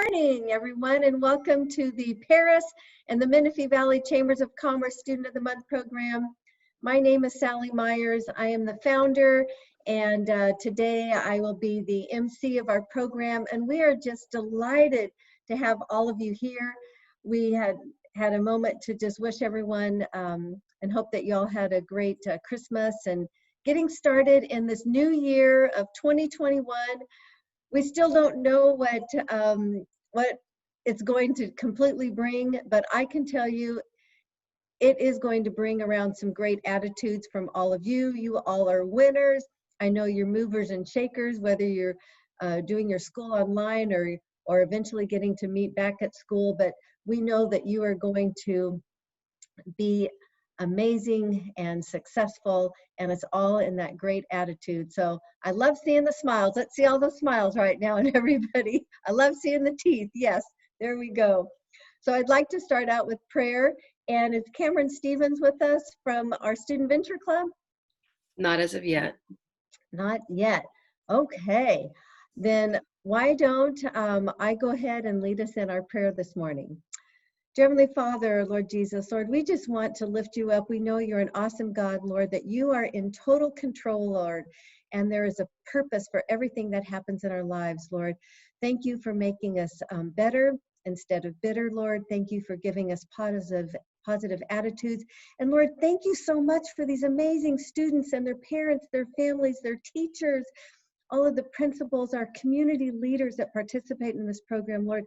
morning, everyone, and welcome to the Paris and the Menifee Valley Chambers of Commerce Student of the Month program. My name is Sally Myers. I am the founder, and today I will be the MC of our program, and we are just delighted to have all of you here. We had a moment to just wish everyone and hope that you all had a great Christmas and getting started in this new year of 2021. We still don't know what it's going to completely bring, but I can tell you it is going to bring around some great attitudes from all of you. You all are winners. I know you're movers and shakers, whether you're doing your school online or eventually getting to meet back at school, but we know that you are going to be amazing and successful, and it's all in that great attitude. So I love seeing the smiles. Let's see all those smiles right now in everybody. I love seeing the teeth. Yes, there we go. So I'd like to start out with prayer. And is Cameron Stevens with us from our Student Venture Club? Not as of yet. Not yet. Okay. Then why don't I go ahead and lead us in our prayer this morning. Dear Heavenly Father, Lord Jesus, Lord, we just want to lift you up. We know you're an awesome God, Lord, that you are in total control, Lord, and there is a purpose for everything that happens in our lives, Lord. Thank you for making us better instead of bitter, Lord. Thank you for giving us positive attitudes. And Lord, thank you so much for these amazing students and their parents, their families, their teachers, all of the principals, our community leaders that participate in this program, Lord.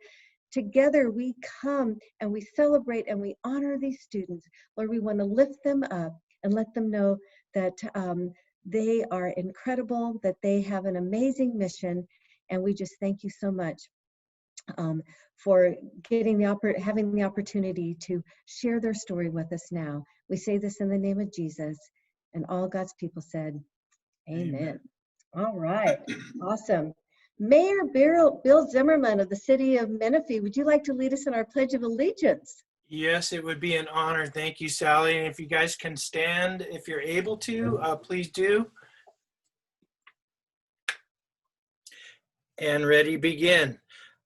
Together we come and we celebrate and we honor these students. Lord, we want to lift them up and let them know that they are incredible, that they have an amazing mission, and we just thank you so much for having the opportunity to share their story with us now. We say this in the name of Jesus, and all God's people said, Amen. All right, awesome. Mayor Bill Zimmerman of the city of Menifee, would you like to lead us in our Pledge of Allegiance? Yes, it would be an honor. Thank you, Sally. And if you guys can stand, if you're able to, please do. And ready, begin.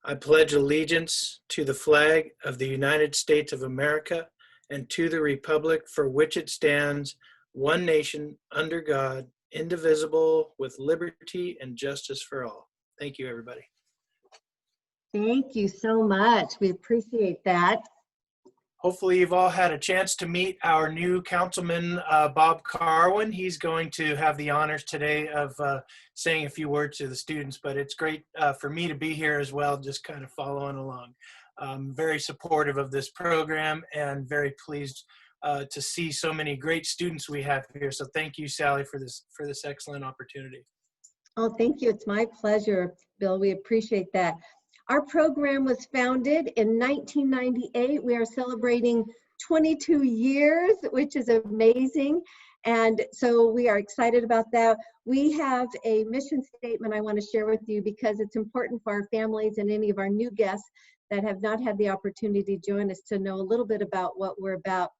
I pledge allegiance to the flag of the United States of America and to the republic for which it stands, one nation, under God, indivisible, with liberty and justice for all. Thank you, everybody. Thank you so much. We appreciate that. Hopefully you've all had a chance to meet our new councilman, Bob Carwin. He's going to have the honors today of saying a few words to the students, but it's great for me to be here as well, just kind of following along. Very supportive of this program and very pleased to see so many great students we have here. So thank you, Sally, for this excellent opportunity. Oh, thank you. It's my pleasure, Bill. We appreciate that. Our program was founded in 1998. We are celebrating 22 years, which is amazing. And so we are excited about that. We have a mission statement I want to share with you because it's important for our families and any of our new guests that have not had the opportunity to join us to know a little bit about what we're about.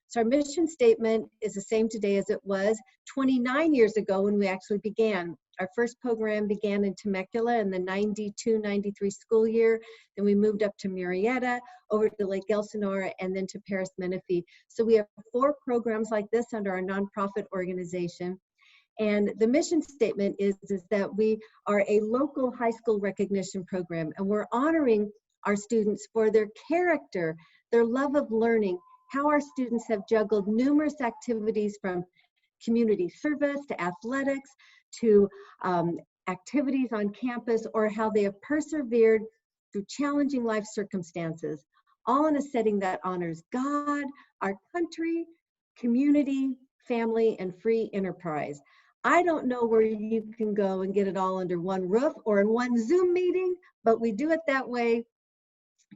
So our mission statement is the same today as it was 29 years ago when we actually began. Our first program began in Temecula in the 92-93 school year. Then we moved up to Murrieta, over to Lake Elsinore, and then to Paris Menifee. So we have 4 programs like this under our nonprofit organization. And the mission statement is that we are a local high school recognition program, and we're honoring our students for their character, their love of learning, how our students have juggled numerous activities from community service to athletics to activities on campus, or how they have persevered through challenging life circumstances, all in a setting that honors God, our country, community, family, and free enterprise. I don't know where you can go and get it all under one roof or in one Zoom meeting, but we do it that way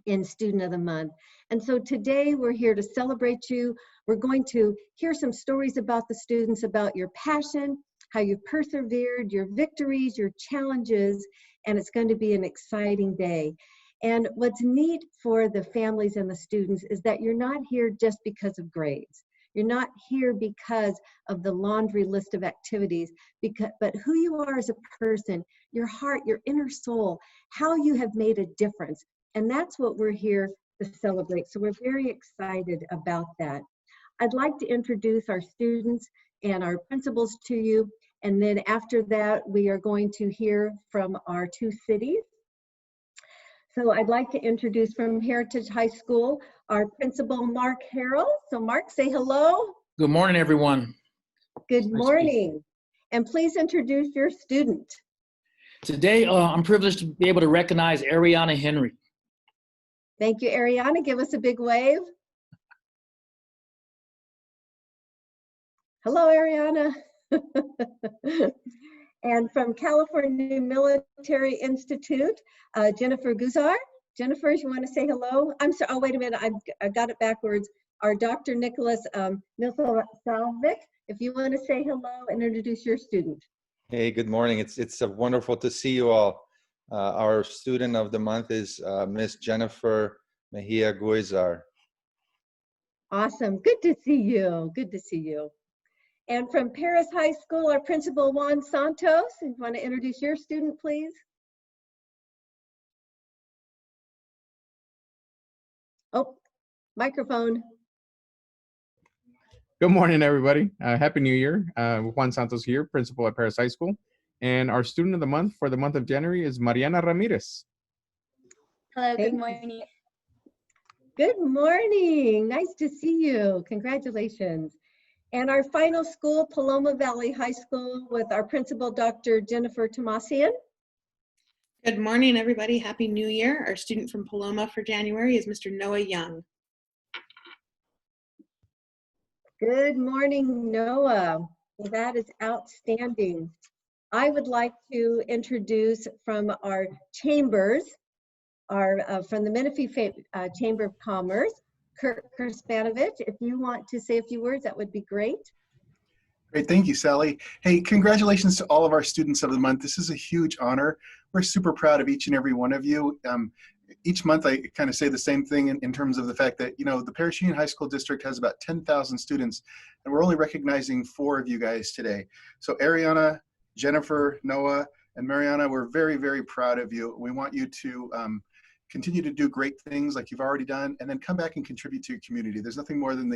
in Student of the Month. And so today we're here to celebrate you. We're going to hear some stories about the students, about your passion, how you persevered, your victories, your challenges, and it's going to be an exciting day. And what's neat for the families and the students is that you're not here just because of grades. You're not here because of the laundry list of activities, but who you are as a person, your heart, your inner soul, how you have made a difference And that's what we're here to celebrate. So we're very excited about that. I'd like to introduce our students and our principals to you. And then after that, we are going to hear from our two cities. So I'd like to introduce from Heritage High School, our principal, Mark Harrell. So Mark, say hello. Good morning, everyone. Good morning. And please introduce your student. Today, I'm privileged to be able to recognize Ariana Henry. Thank you, Ariana. Give us a big wave. Hello, Ariana. And from California Military Institute, Jennifer Guzar. Jennifer, you want to say hello? I'm sorry. Oh, wait a minute. I got it backwards. Our Dr. Nicholas Milsalvic, if you want to say hello and introduce your student. Hey, good morning. It's wonderful to see you all. Our student of the month is Miss Jennifer Mejia Guizar. Awesome. Good to see you. Good to see you. And from Paris High School, our principal, Juan Santos. You want to introduce your student, please? Oh, microphone. Good morning, everybody. Happy New Year. Juan Santos here, principal at Paris High School. And our student of the month for the month of January is Mariana Ramirez. Hello, good morning. Good morning. Nice to see you. Congratulations. And our final school, Paloma Valley High School, with our principal, Dr. Jennifer Tomasian. Good morning, everybody. Happy New Year. Our student from Paloma for January is Mr. Noah Young. Good morning, Noah. Well, that is outstanding. I would like to introduce from our chambers, from the Menifee Chamber of Commerce, Kurt Kerspanovich. If you want to say a few words, that would be great. Great, thank you, Sally. Hey, congratulations to all of our students of the month. This is a huge honor. We're super proud of each and every one of you. Each month I kind of say the same thing in terms of the fact that, you know, the Paris Union High School District has about 10,000 students, and we're only recognizing 4 of you guys today. So Ariana, Jennifer, Noah, and Mariana, we're very, very proud of you. We want you to continue to do great things like you've already done, and then come back and contribute to your community. There's nothing more than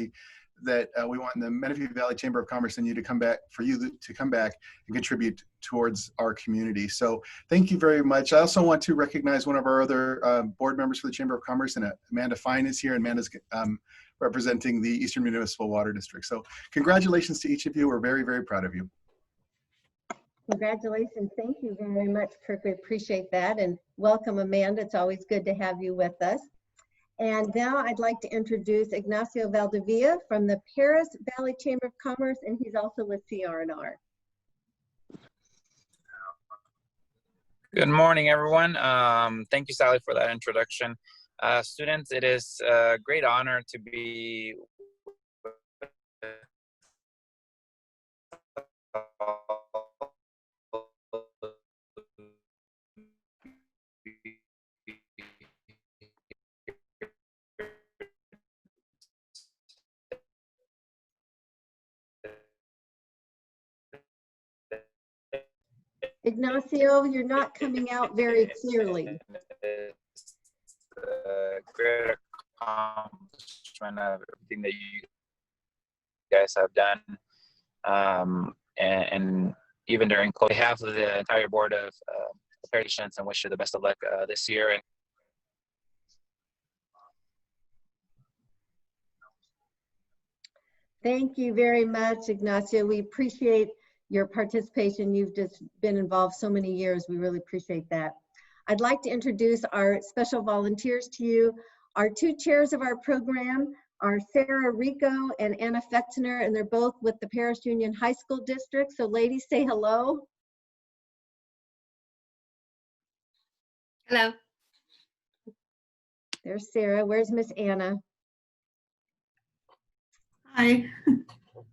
that we want in the Menifee Valley Chamber of Commerce than you to come back, for you to come back and contribute towards our community. So thank you very much. I also want to recognize one of our other board members for the Chamber of Commerce, and Amanda Fine is here, and Amanda's representing the Eastern Municipal Water District. So congratulations to each of you. We're very, very proud of you. Congratulations. Thank you very much, Kirk. We appreciate that. And welcome, Amanda. It's always good to have you with us. And now I'd like to introduce Ignacio Valdivia from the Paris Valley Chamber of Commerce, and he's also with CR&R. Good morning, everyone. Thank you, Sally, for that introduction. Students, it is a great honor to be Ignacio, you're not coming out very clearly. Great accomplishment of everything that you guys have done, and even during COVID, on behalf of the entire board of patients, and wish you the best of luck this year. And thank you very much, Ignacio. We appreciate your participation. You've just been involved so many years. We really appreciate that. I'd like to introduce our special volunteers to you. Our 2 chairs of our program are Sarah Rico and Anna Fetzner, and they're both with the Paris Union High School District. So ladies, say hello. Hello. There's Sarah. Where's Miss Anna? Hi.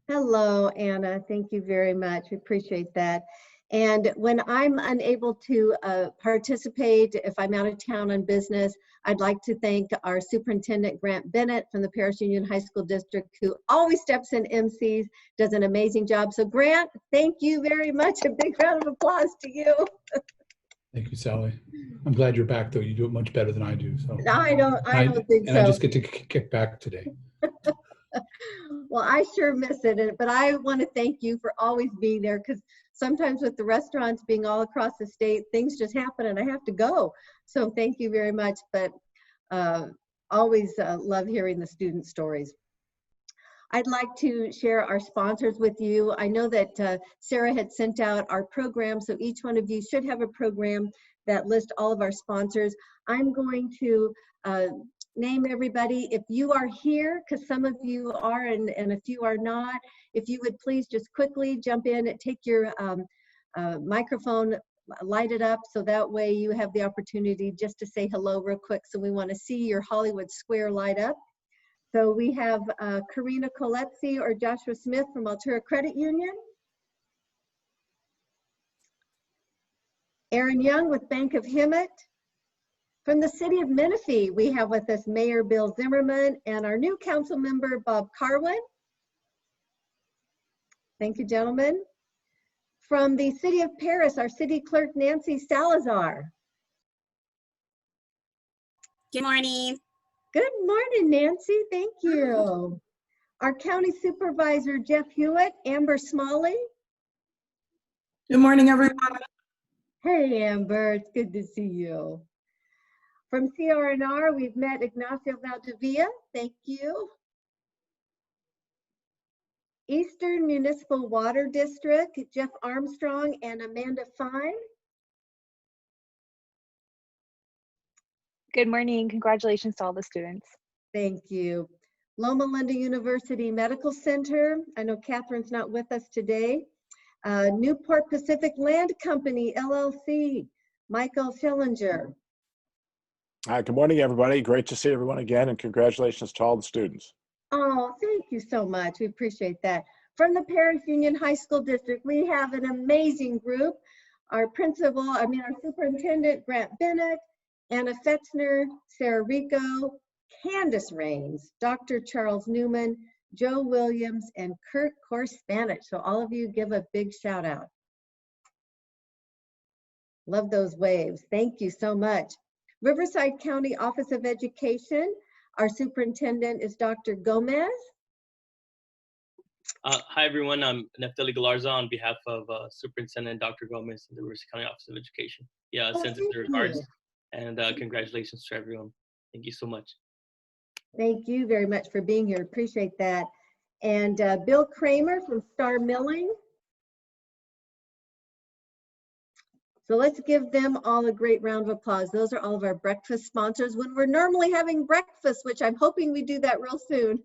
Hello, Anna. Thank you very much. We appreciate that. And when I'm unable to participate, if I'm out of town on business, I'd like to thank our superintendent, Grant Bennett from the Paris Union High School District, who always steps in MCs, does an amazing job. So Grant, thank you very much. A big round of applause to you. Thank you, Sally. I'm glad you're back, though. You do it much better than I do. So I don't think and so. I just get to kick back today. Well, I sure miss it, but I want to thank you for always being there, because sometimes with the restaurants being all across the state, things just happen and I have to go. So thank you very much, but always love hearing the student stories. I'd like to share our sponsors with you. I know that Sarah had sent out our program, so each one of you should have a program that lists all of our sponsors. I'm going to name everybody. If you are here, because some of you are and a few are not, if you would please just quickly jump in and take your microphone, light it up, so that way you have the opportunity just to say hello real quick. So we want to see your Hollywood Square light up. So we have Karina Coletzi or Joshua Smith from Altura Credit Union. Aaron Young with Bank of Hemet. From the city of Menifee, we have with us Mayor Bill Zimmerman and our new council member, Bob Carwin. Thank you, gentlemen. From the city of Paris, our city clerk, Nancy Salazar. Good morning. Good morning, Nancy. Thank you. Our county supervisor, Jeff Hewitt, Amber Smalley. Good morning, everyone. Hey, Amber, it's good to see you. From CRNR, we've met Ignacio Valdivia. Thank you. Eastern Municipal Water District, Jeff Armstrong and Amanda Fine. Good morning. Congratulations to all the students. Thank you. Loma Linda University Medical Center. I know Catherine's not with us today. Newport Pacific Land Company, LLC, Michael Schillinger. Hi, good morning, everybody. Great to see everyone again, and congratulations to all the students. Oh, thank you so much. We appreciate that. From the Paris Union High School District, we have an amazing group. Our superintendent, Grant Bennett, Anna Fetzner, Sarah Rico, Candace Raines, Dr. Charles Newman, Joe Williams, and Kurt Korspanich. So all of you give a big shout out. Love those waves. Thank you so much. Riverside County Office of Education, our superintendent is Dr. Gomez. Hi, everyone. I'm Neftali Galarza on behalf of Superintendent Dr. Gomez and the Riverside County Office of Education. Yeah, sends his regards and congratulations to everyone. Thank you so much. Thank you very much for being here. Appreciate that. And Bill Kramer from Star Milling. So let's give them all a great round of applause. Those are all of our breakfast sponsors when we're normally having breakfast, which I'm hoping we do that real soon.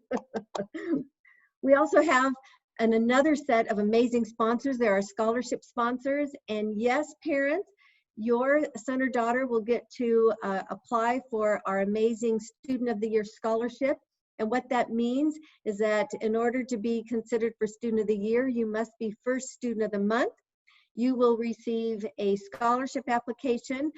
We also have another set of amazing sponsors. There are scholarship sponsors. And yes, parents, your son or daughter will get to apply for our amazing Student of the Year scholarship. And what that means is that in order to be considered for Student of the Year, you must be first Student of the Month. You will receive a scholarship application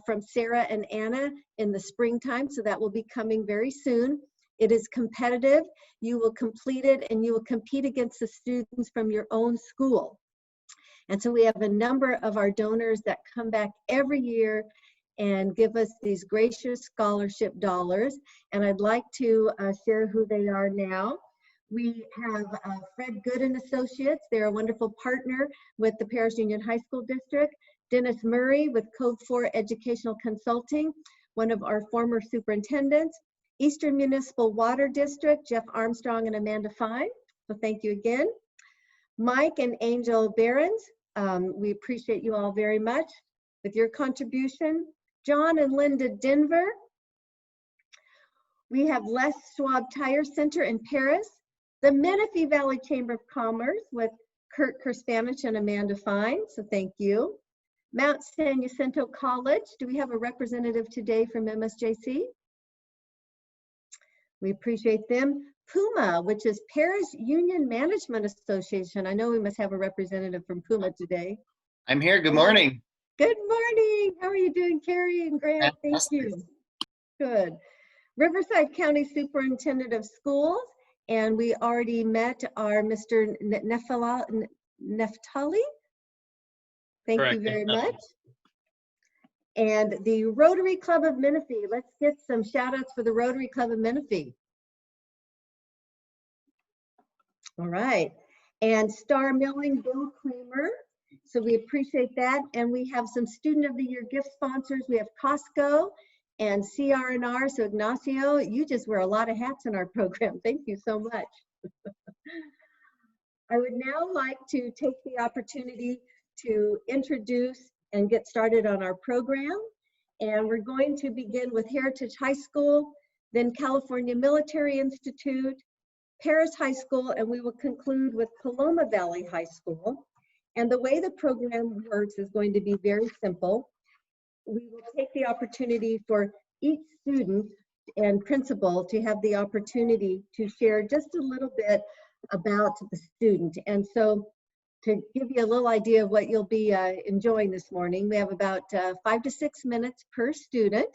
from Sarah and Anna in the springtime, so that will be coming very soon. It is competitive. You will complete it and you will compete against the students from your own school. And so we have a number of our donors that come back every year and give us these gracious scholarship dollars. And I'd like to share who they are now. We have Fred Good and Associates. They're a wonderful partner with the Paris Union High School District. Dennis Murray with Code 4 Educational Consulting, one of our former superintendents. Eastern Municipal Water District, Jeff Armstrong and Amanda Fine. So thank you again. Mike and Angel Behrens, we appreciate you all very much with your contribution. John and Linda Denver. We have Les Schwab Tire Center in Paris. The Menifee Valley Chamber of Commerce with Kurt Korspanich and Amanda Fine, so thank you. Mount San Jacinto College, do we have a representative today from MSJC? We appreciate them. PUMA, which is Paris Union Management Association. I know we must have a representative from PUMA today. I'm here. Good morning. Good morning. How are you doing, Carrie and Grant? Thank you. Good. Riverside County Superintendent of Schools, and we already met our Mr. Neftali. Thank Correct. you very much. And the Rotary Club of Menifee. Let's get some shout outs for the Rotary Club of Menifee. All right. And Star Milling, Bill Kramer. So we appreciate that. And we have some Student of the Year gift sponsors. We have Costco and CR&R. So Ignacio, you just wear a lot of hats in our program. Thank you so much. I would now like to take the opportunity to introduce and get started on our program. And we're going to begin with Heritage High School, then California Military Institute, Paris High School, and we will conclude with Paloma Valley High School. And the way the program works is going to be very simple. We will take the opportunity for each student and principal to have the opportunity to share just a little bit about the student. And so to give you a little idea of what you'll be enjoying this morning, we have about 5 to 6 minutes per student.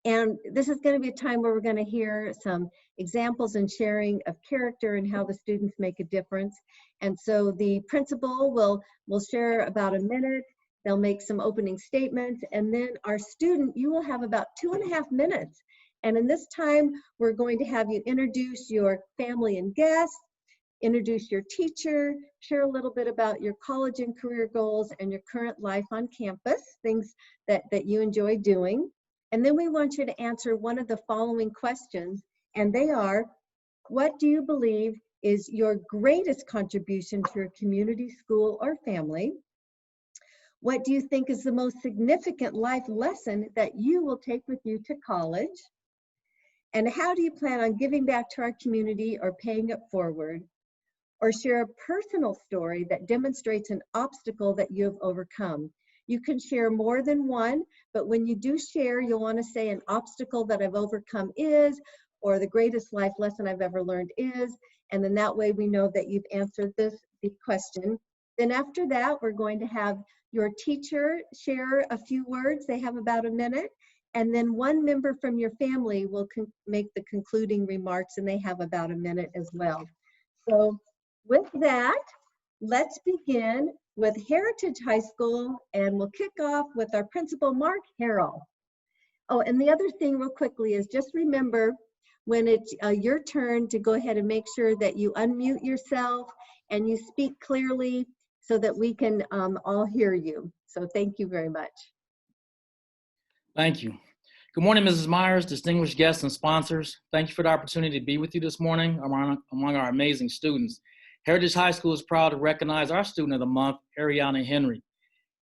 And this is going to be a time where we're going to hear some examples and sharing of character and how the students make a difference. And so the principal will share about a minute. They'll make some opening statements. And then our student, you will have about 2.5 minutes. And in this time, we're going to have you introduce your family and guests, introduce your teacher, share a little bit about your college and career goals and your current life on campus, things that you enjoy doing. And then we want you to answer one of the following questions, and they are, what do you believe is your greatest contribution to your community, school, or family? What do you think is the most significant life lesson that you will take with you to college? And how do you plan on giving back to our community or paying it forward? Or share a personal story that demonstrates an obstacle that you have overcome. You can share more than one, but when you do share, you'll want to say an obstacle that I've overcome is, or the greatest life lesson I've ever learned is, and then that way we know that you've answered the question. Then after that, we're going to have your teacher share a few words. They have about a minute, and then one member from your family will make the concluding remarks, and they have about a minute as well. So with that, let's begin with Heritage High School, and we'll kick off with our principal, Mark Harrell. Oh, and the other thing real quickly is just remember when it's your turn to go ahead and make sure that you unmute yourself and you speak clearly so that we can all hear you. So thank you very much. Thank you. Good morning, Mrs. Myers, distinguished guests and sponsors. Thank you for the opportunity to be with you this morning among our amazing students. Heritage High School is proud to recognize our student of the month, Ariana Henry.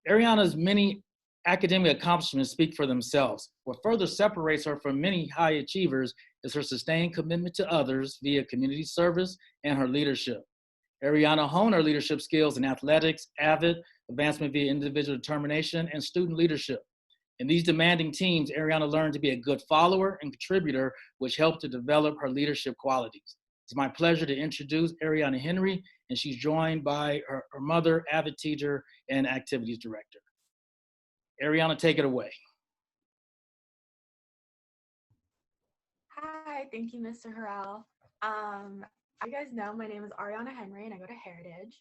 Ariana's many academic accomplishments speak for themselves. What further separates her from many high achievers is her sustained commitment to others via community service and her leadership. Ariana honed her leadership skills in athletics, AVID, advancement via individual determination, and student leadership. In these demanding teams, Ariana learned to be a good follower and contributor, which helped to develop her leadership qualities. It's my pleasure to introduce Ariana Henry, and she's joined by her mother, AVID teacher, and activities director. Ariana, take it away. Hi, thank you, Mr. Harrell. You guys know my name is Ariana Henry, and I go to Heritage.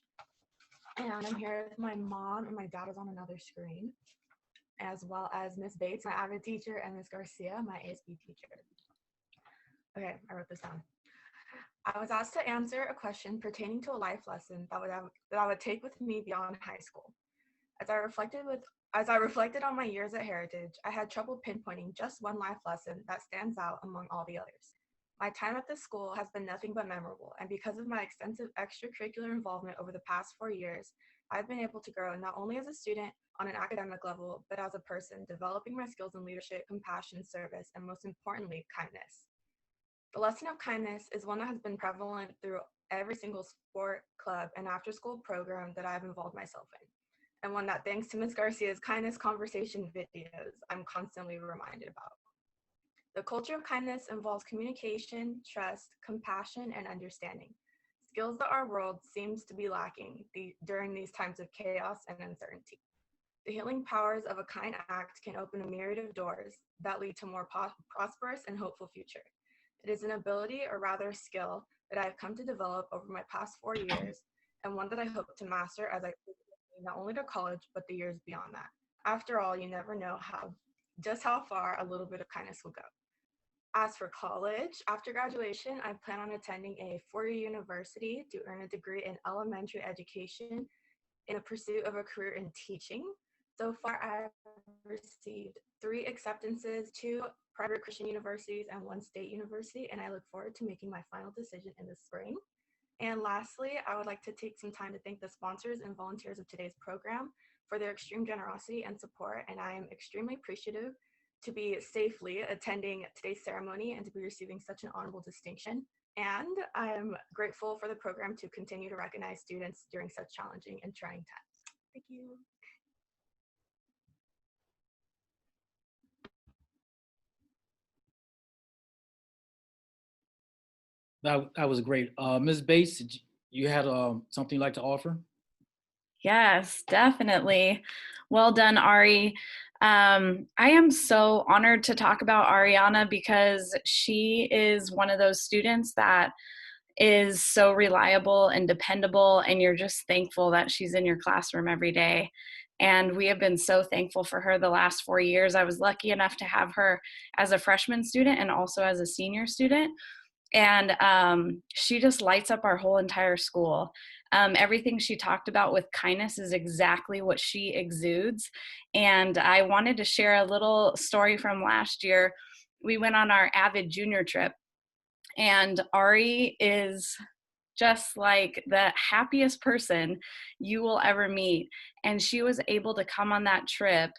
And I'm here with my mom, and my dad is on another screen, as well as Miss Bates, my AVID teacher, and Miss Garcia, my ASB teacher. Okay, I wrote this down. I was asked to answer a question pertaining to a life lesson that I would take with me beyond high school. As I reflected on my years at Heritage, I had trouble pinpointing just one life lesson that stands out among all the others. My time at this school has been nothing but memorable, and because of my extensive extracurricular involvement over the past 4 years, I've been able to grow not only as a student on an academic level, but as a person, developing my skills in leadership, compassion, service, and most importantly, kindness. The lesson of kindness is one that has been prevalent through every single sport, club, and after-school program that I've involved myself in, and one that, thanks to Ms. Garcia's kindness conversation videos, I'm constantly reminded about. The culture of kindness involves communication, trust, compassion, and understanding, skills that our world seems to be lacking during these times of chaos and uncertainty. The healing powers of a kind act can open a myriad of doors that lead to a more prosperous and hopeful future. It is an ability, or rather skill, that I have come to develop over my past 4 years, and one that I hope to master as I not only to college, but the years beyond that. After all, you never know just how far a little bit of kindness will go. As for college, after graduation, I plan on attending a four-year university to earn a degree in elementary education in the pursuit of a career in teaching. So far, I've received 3 acceptances, 2 private Christian universities and 1 state university, and I look forward to making my final decision in the spring. And lastly, I would like to take some time to thank the sponsors and volunteers of today's program for their extreme generosity and support, and I am extremely appreciative to be safely attending today's ceremony and to be receiving such an honorable distinction. And I am grateful for the program to continue to recognize students during such challenging and trying times. Thank you. That was great. Ms. Bates, you had something you'd like to offer? Yes, definitely. Well done, Ari. I am so honored to talk about Ariana because she is one of those students that is so reliable and dependable, and you're just thankful that she's in your classroom every day. And we have been so thankful for her the last 4 years. I was lucky enough to have her as a freshman student and also as a senior student. And she just lights up our whole entire school. Everything she talked about with kindness is exactly what she exudes. And I wanted to share a little story from last year. We went on our Avid Junior trip, and Ari is just like the happiest person you will ever meet. And she was able to come on that trip,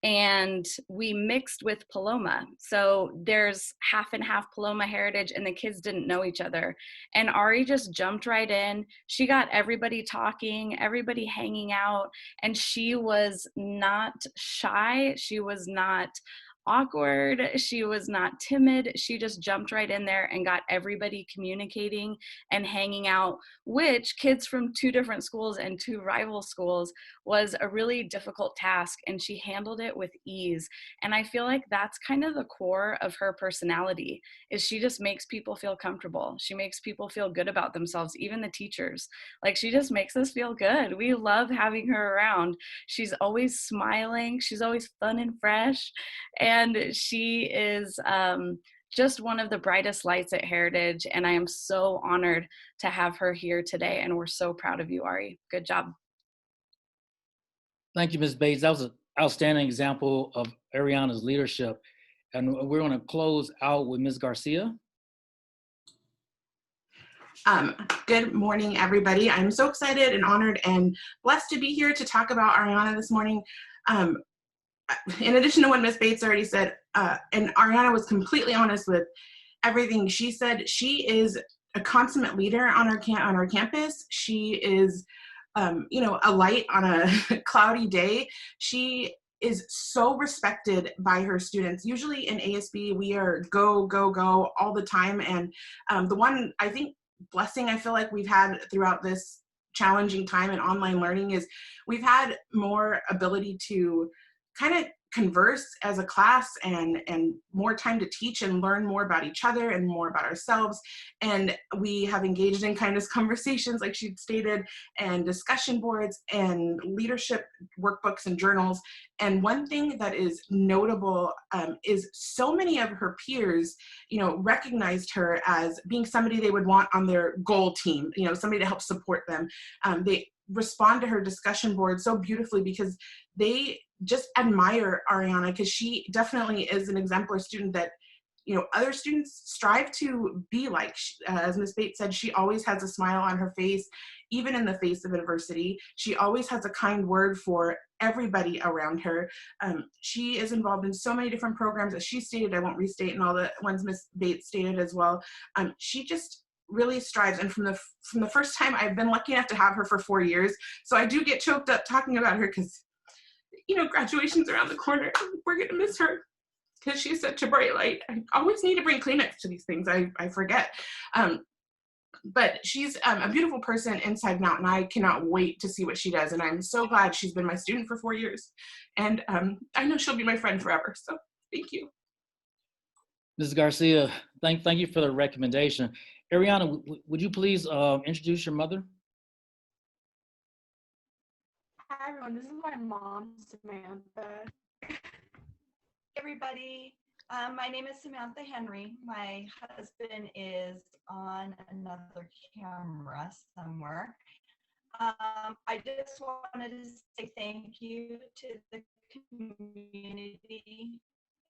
and we mixed with Paloma. So there's half and half Paloma heritage, and the kids didn't know each other. And Ari just jumped right in. She got everybody talking, everybody hanging out, and she was not shy. She was not awkward. She was not timid. She just jumped right in there and got everybody communicating and hanging out, which kids from 2 different schools and 2 rival schools was a really difficult task, and she handled it with ease. And I feel like that's kind of the core of her personality, is she just makes people feel comfortable. She makes people feel good about themselves, even the teachers. Like, she just makes us feel good. We love having her around. She's always smiling. She's always fun and fresh. And she is just one of the brightest lights at Heritage, and I am so honored to have her here today, and we're so proud of you, Ari. Good job. Thank you, Ms. Bates. That was an outstanding example of Ariana's leadership. And we're going to close out with Ms. Garcia. Good morning, everybody. I'm so excited and honored and blessed to be here to talk about Ariana this morning. In addition to what Ms. Bates already said, and Ariana was completely honest with everything she said, she is a consummate leader on our campus. She is, a light on a cloudy day. She is so respected by her students. Usually in ASB, we are go, go, go all the time. And the one, I think, blessing I feel like we've had throughout this challenging time in online learning is we've had more ability to kind of converse as a class and more time to teach and learn more about each other and more about ourselves. And we have engaged in kindness conversations, like she stated, and discussion boards and leadership workbooks and journals. And one thing that is notable is so many of her peers, recognized her as being somebody they would want on their goal team, somebody to help support them. They respond to her discussion board so beautifully because they just admire Ariana, because she definitely is an exemplar student that, other students strive to be like. As Ms. Bates said, she always has a smile on her face, even in the face of adversity. She always has a kind word for everybody around her. She is involved in so many different programs, as she stated. I won't restate, and all the ones Ms. Bates stated as well. She just really strives, and from the first time, I've been lucky enough to have her for 4 years, so I do get choked up talking about her because graduation's around the corner. We're gonna miss her because she's such a bright light. I always need to bring Kleenex to these things. I forget. But she's a beautiful person inside and out, and I cannot wait to see what she does. And I'm so glad she's been my student for 4 years. And I know she'll be my friend forever. So thank you. Ms. Garcia, thank you for the recommendation. Ariana, would you please introduce your mother? Hi, everyone. This is my mom, Samantha. Everybody, my name is Samantha Henry. My husband is on another camera somewhere. I just wanted to say thank you to the community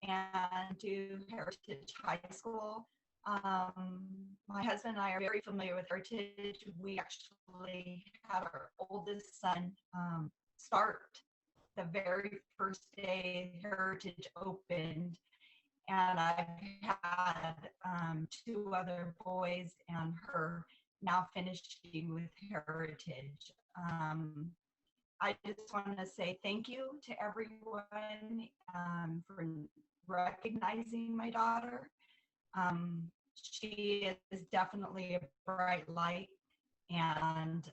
and to Heritage High School. My husband and I are very familiar with Heritage. We actually had our oldest son start the very first day Heritage opened, and I've had 2 other boys and her now finishing with Heritage. I just want to say thank you to everyone for recognizing my daughter. She is definitely a bright light, and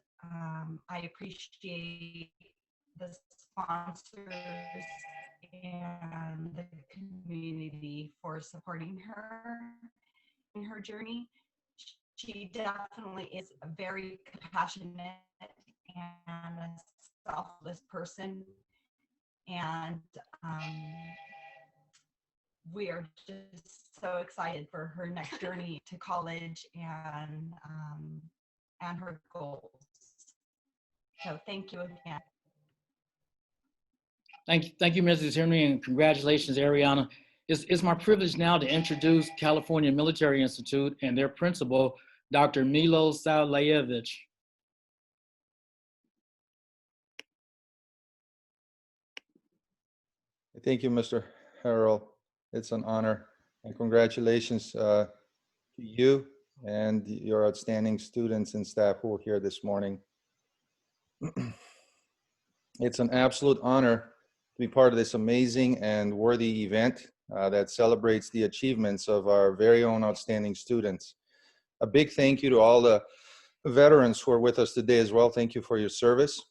I appreciate the sponsors and the community for supporting her in her journey. She definitely is a very compassionate and a selfless person, and we are just so excited for her next journey to college and her goals. So thank you again. Thank you, Mrs. Henry, and congratulations, Ariana. It's my privilege now to introduce California Military Institute and their principal, Dr. Milo Salayevich. Thank you, Mr. Harrell. It's an honor, and congratulations to you and your outstanding students and staff who are here this morning. It's an absolute honor to be part of this amazing and worthy event that celebrates the achievements of our very own outstanding students. A big thank you to all the veterans who are with us today as well. Thank you for your service.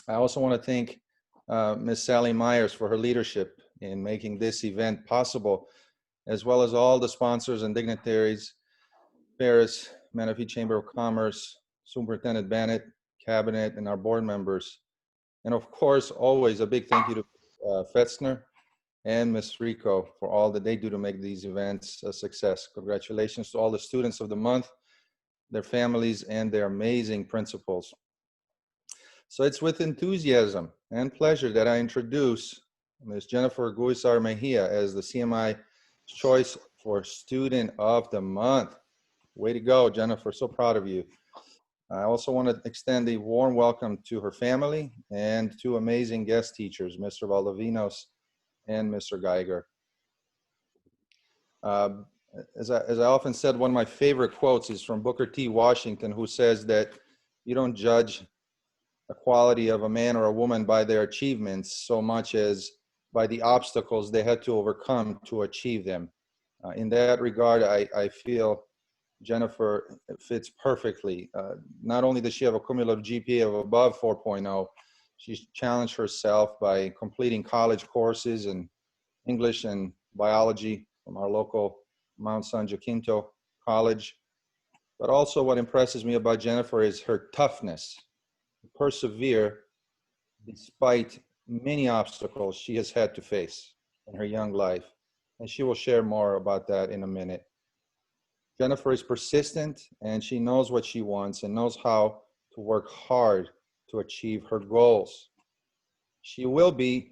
I also want to thank Ms. Sally Myers for her leadership in making this event possible, as well as all the sponsors and dignitaries, Paris, Menifee Chamber of Commerce, Superintendent Bennett, Cabinet, and our board members. And of course, always a big thank you to Fetzner and Ms. Rico for all that they do to make these events a success. Congratulations to all the students of the month, their families, and their amazing principals. So it's with enthusiasm and pleasure that I introduce Ms. Jennifer Guizar Mejia as the CMI Choice for Student of the Month. Way to go, Jennifer. So proud of you. I also want to extend a warm welcome to her family and 2 amazing guest teachers, Mr. Valdivinos and Mr. Geiger. As I often said, one of my favorite quotes is from Booker T. Washington, who says that you don't judge the quality of a man or a woman by their achievements so much as by the obstacles they had to overcome to achieve them. In that regard, I feel Jennifer fits perfectly. Not only does she have a cumulative GPA of above 4.0, she's challenged herself by completing college courses in English and biology from our local Mount San Jacinto College. But also what impresses me about Jennifer is her toughness to persevere despite many obstacles she has had to face in her young life. And she will share more about that in a minute. Jennifer is persistent, and she knows what she wants and knows how to work hard to achieve her goals. She will be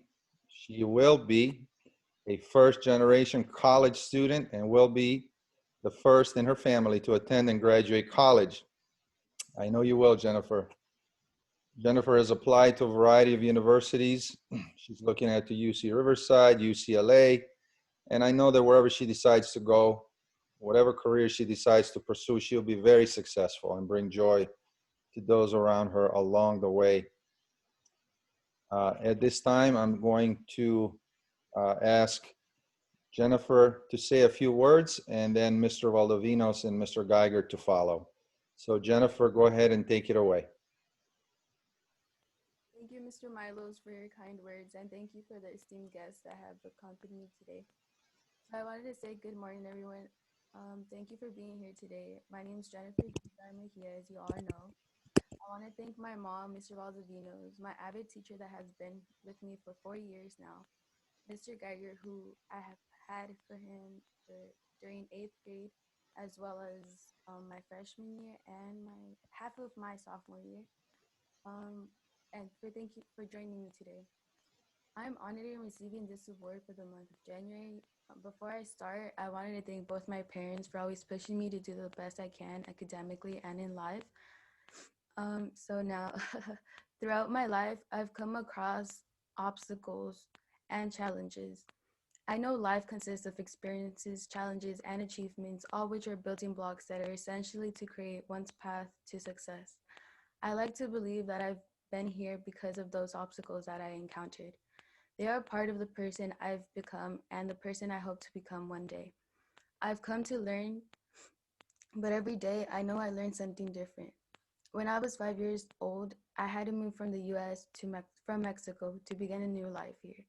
a first-generation college student and will be the first in her family to attend and graduate college. I know you will, Jennifer. Jennifer has applied to a variety of universities. She's looking at the UC Riverside, UCLA, and I know that wherever she decides to go, whatever career she decides to pursue, she'll be very successful and bring joy to those around her along the way. At this time, I'm going to ask Jennifer to say a few words, and then Mr. Valdivinos and Mr. Geiger to follow. So Jennifer, go ahead and take it away. Thank you, Mr. Milos, for your kind words, and thank you for the esteemed guests that have accompanied today. So I wanted to say good morning, everyone. Thank you for being here today. My name is Jennifer Mejia, as you all know. I want to thank my mom, Mr. Valdivia, my avid teacher that has been with me for 4 years now, Mr. Geiger, who I have had for him during 8th grade, as well as my freshman year and half of my sophomore year. And thank you for joining me today. I'm honored in receiving this award for the month of January. Before I start, I wanted to thank both my parents for always pushing me to do the best I can academically and in life. So now, throughout my life, I've come across obstacles and challenges. I know life consists of experiences, challenges, and achievements, all which are building blocks that are essentially to create one's path to success. I like to believe that I've been here because of those obstacles that I encountered. They are part of the person I've become and the person I hope to become one day. I've come to learn, but every day I know I learn something different. When I was 5 years old, I had to move from the US from Mexico to begin a new life here.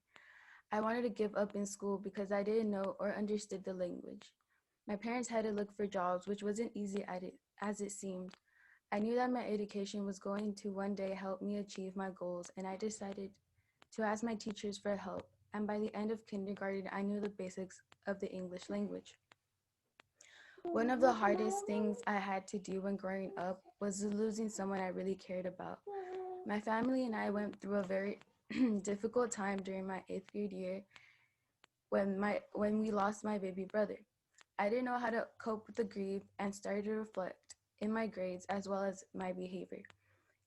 I wanted to give up in school because I didn't know or understood the language. My parents had to look for jobs, which wasn't easy as it seemed. I knew that my education was going to one day help me achieve my goals, and I decided to ask my teachers for help. And by the end of kindergarten, I knew the basics of the English language. One of the hardest things I had to do when growing up was losing someone I really cared about. My family and I went through a very difficult time during my 8th grade year when we lost my baby brother. I didn't know how to cope with the grief and started to reflect in my grades as well as my behavior.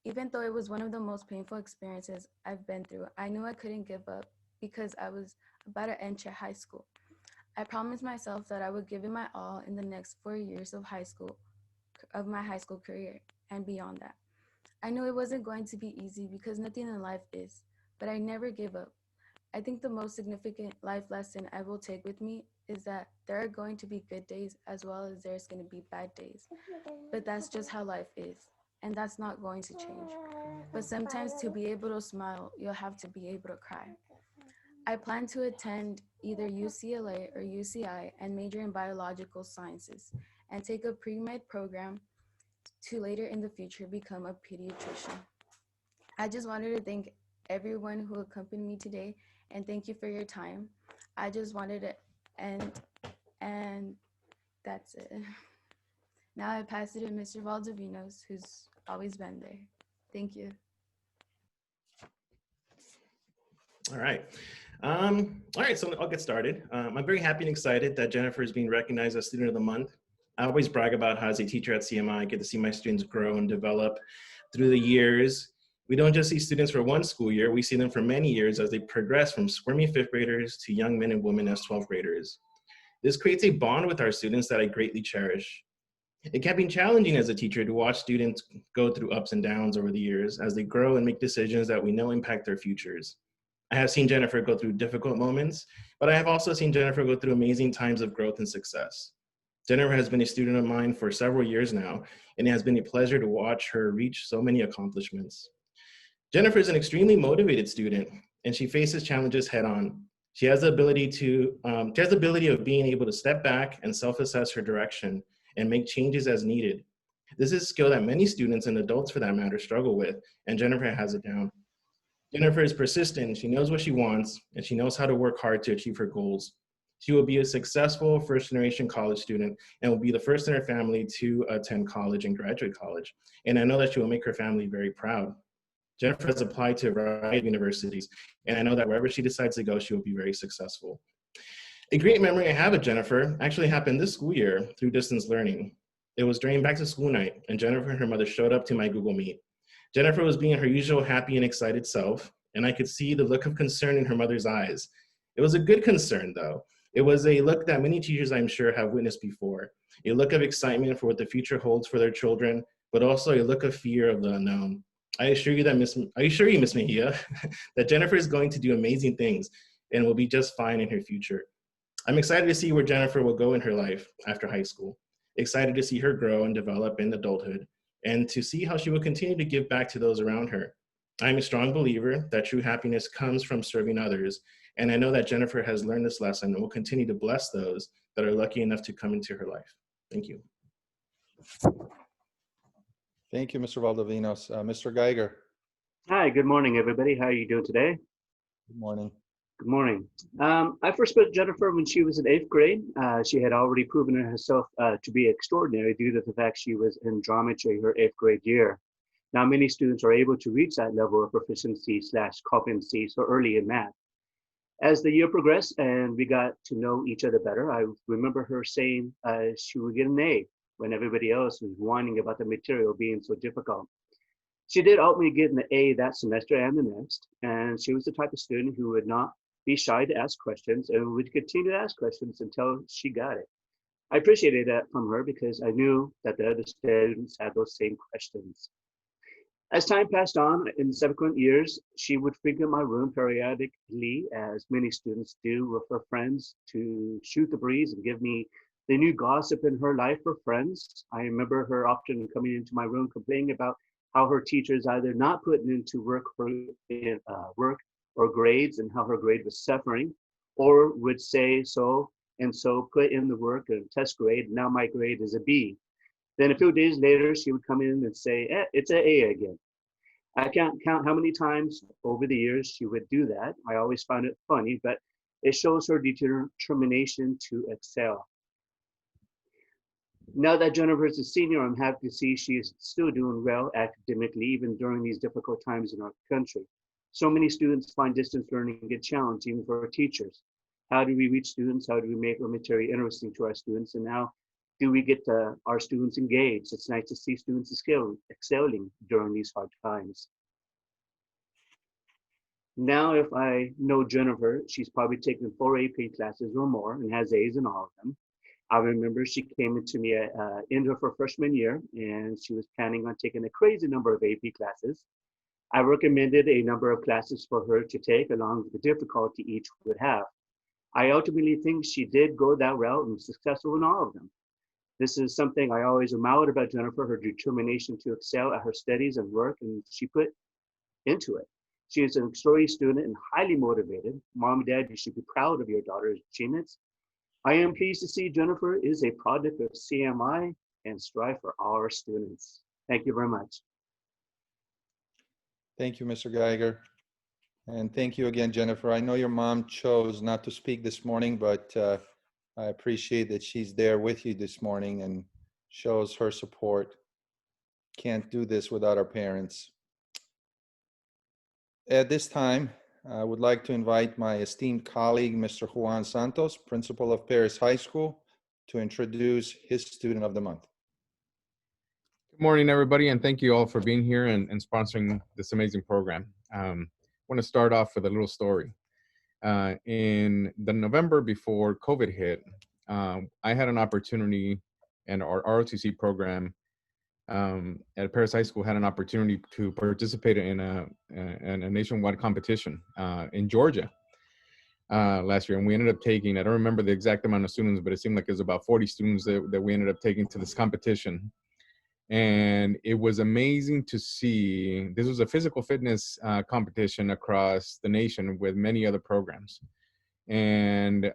Even though it was one of the most painful experiences I've been through, I knew I couldn't give up because I was about to enter high school. I promised myself that I would give it my all in the next 4 years of my high school career and beyond that. I knew it wasn't going to be easy because nothing in life is, but I never give up. I think the most significant life lesson I will take with me is that there are going to be good days as well as there's going to be bad days. But that's just how life is, and that's not going to change. But sometimes to be able to smile, you'll have to be able to cry. I plan to attend either UCLA or UCI and major in biological sciences and take a pre-med program to later in the future become a pediatrician. I just wanted to thank everyone who accompanied me today and thank you for your time. I just wanted to end, and that's it. Now I pass it to Mr. Valdivinos, who's always been there. Thank you. All right. So I'll get started. I'm very happy and excited that Jennifer is being recognized as Student of the Month. I always brag about how as a teacher at CMI, I get to see my students grow and develop through the years. We don't just see students for one school year, we see them for many years as they progress from squirmy 5th graders to young men and women as 12th graders. This creates a bond with our students that I greatly cherish. It can be challenging as a teacher to watch students go through ups and downs over the years as they grow and make decisions that we know impact their futures. I have seen Jennifer go through difficult moments, but I have also seen Jennifer go through amazing times of growth and success. Jennifer has been a student of mine for several years now, and it has been a pleasure to watch her reach so many accomplishments. Jennifer is an extremely motivated student, and she faces challenges head on. She has the ability of being able to step back and self-assess her direction and make changes as needed. This is a skill that many students and adults for that matter struggle with, and Jennifer has it down. Jennifer is persistent, she knows what she wants, and she knows how to work hard to achieve her goals. She will be a successful first-generation college student and will be the first in her family to attend college and graduate college. And I know that she will make her family very proud. Jennifer has applied to a variety of universities, and I know that wherever she decides to go, she will be very successful. A great memory I have of Jennifer actually happened this school year through distance learning. It was during back to school night, and Jennifer and her mother showed up to my Google Meet. Jennifer was being her usual happy and excited self, and I could see the look of concern in her mother's eyes. It was a good concern, though. It was a look that many teachers, I'm sure, have witnessed before, a look of excitement for what the future holds for their children, but also a look of fear of the unknown. I assure you, Miss Mejia, that Jennifer is going to do amazing things and will be just fine in her future. I'm excited to see where Jennifer will go in her life after high school, excited to see her grow and develop in adulthood, and to see how she will continue to give back to those around her. I'm a strong believer that true happiness comes from serving others, and I know that Jennifer has learned this lesson and will continue to bless those that are lucky enough to come into her life. Thank you. Thank you, Mr. Valdovinos. Mr. Geiger. Hi, good morning, everybody. How are you doing today? Good morning. Good morning. I first met Jennifer when she was in 8th grade. She had already proven herself to be extraordinary due to the fact she was in dramaturgy her 8th grade year. Now, many students are able to reach that level of proficiency/competency so early in math. As the year progressed and we got to know each other better, I remember her saying she would get an A when everybody else was whining about the material being so difficult. She did help me get an A that semester and the next, and she was the type of student who would not be shy to ask questions and would continue to ask questions until she got it. I appreciated that from her because I knew that the other students had those same questions. As time passed on in subsequent years, she would frequent my room periodically, as many students do, with her friends to shoot the breeze and give me the new gossip in her life for friends. I remember her often coming into my room complaining about how her teachers either not putting into work or grades and how her grade was suffering, or would say so and so put in the work and test grade, now my grade is a B. Then a few days later, she would come in and say, it's an A again. I can't count how many times over the years she would do that. I always found it funny, but it shows her determination to excel. Now that Jennifer is a senior, I'm happy to see she is still doing well academically, even during these difficult times in our country. So many students find distance learning a challenge, even for our teachers. How do we reach students? How do we make our material interesting to our students? And how do we get our students engaged? It's nice to see students excelling during these hard times. Now, if I know Jennifer, she's probably taken 4 AP classes or more and has A's in all of them. I remember she came into me at end of her freshman year, and she was planning on taking a crazy number of AP classes. I recommended a number of classes for her to take along with the difficulty each would have. I ultimately think she did go that route and was successful in all of them. This is something I always admired about Jennifer, her determination to excel at her studies and work, and she put into it. She is an extraordinary student and highly motivated. Mom and Dad, you should be proud of your daughter's achievements. I am pleased to see Jennifer is a product of CMI and strive for our students. Thank you very much. Thank you, Mr. Geiger. And thank you again, Jennifer. I know your mom chose not to speak this morning, but I appreciate that she's there with you this morning and shows her support. Can't do this without our parents. At this time, I would like to invite my esteemed colleague, Mr. Juan Santos, principal of Paris High School, to introduce his student of the month. Good morning, everybody, and thank you all for being here and sponsoring this amazing program. I want to start off with a little story. In the November before COVID hit, I had an opportunity, and our ROTC program at Paris High School had an opportunity to participate in a nationwide competition in Georgia last year. And we ended up taking, I don't remember the exact amount of students, but it seemed like it was about 40 students that we ended up taking to this competition. And it was amazing to see, this was a physical fitness competition across the nation with many other programs. And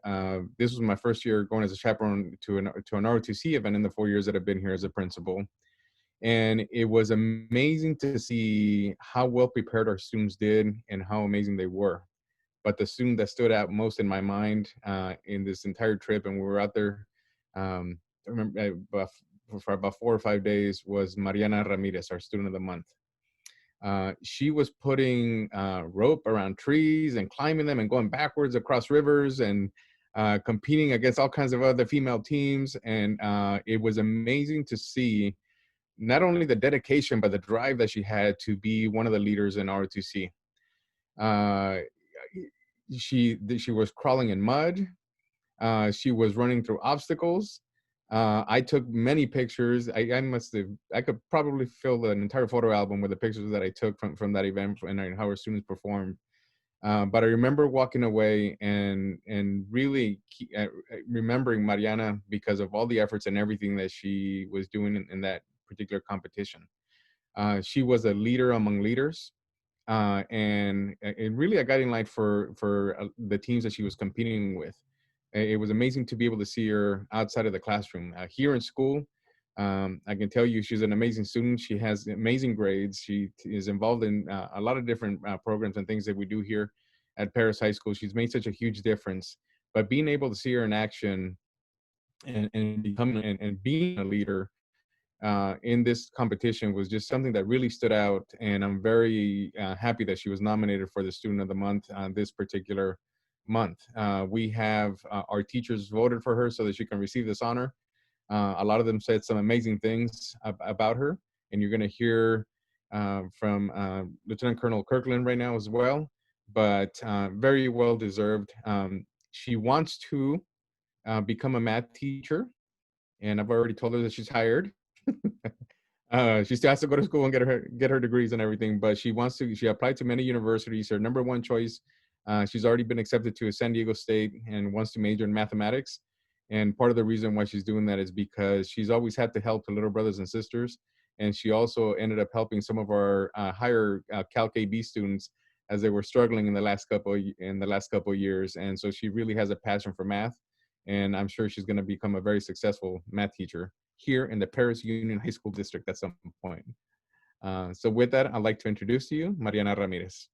this was my first year going as a chaperone to an ROTC event in the 4 years that I've been here as a principal. And it was amazing to see how well prepared our students did and how amazing they were. But the student that stood out most in my mind in this entire trip, and we were out there, I remember for about 4 or 5 days, was Mariana Ramirez, our student of the month. She was putting rope around trees and climbing them and going backwards across rivers and competing against all kinds of other female teams. And it was amazing to see not only the dedication, but the drive that she had to be one of the leaders in ROTC. She was crawling in mud. She was running through obstacles. I took many pictures. I could probably fill an entire photo album with the pictures that I took from that event and how our students performed. But I remember walking away and really remembering Mariana because of all the efforts and everything that she was doing in that particular competition. She was a leader among leaders, and really a guiding light for the teams that she was competing with. It was amazing to be able to see her outside of the classroom. Here in school, I can tell you she's an amazing student. She has amazing grades. She is involved in a lot of different programs and things that we do here at Paris High School. She's made such a huge difference. But being able to see her in action and becoming and being a leader in this competition was just something that really stood out. And I'm very happy that she was nominated for the Student of the Month this particular month. We have our teachers voted for her so that she can receive this honor. A lot of them said some amazing things about her, and you're going to hear from Lieutenant Colonel Kirkland right now as well, but very well deserved. She wants to become a math teacher, and I've already told her that she's hired. She still has to go to school and get her degrees and everything, but she wants to. She applied to many universities. Her number one choice. She's already been accepted to San Diego State and wants to major in mathematics. And part of the reason why she's doing that is because she's always had to help her little brothers and sisters. And she also ended up helping some of our higher Calc AB students as they were struggling in the last couple of years. And so she really has a passion for math. And I'm sure she's going to become a very successful math teacher here in the Paris Union High School District at some point. So with that, I'd like to introduce to you Mariana Ramirez.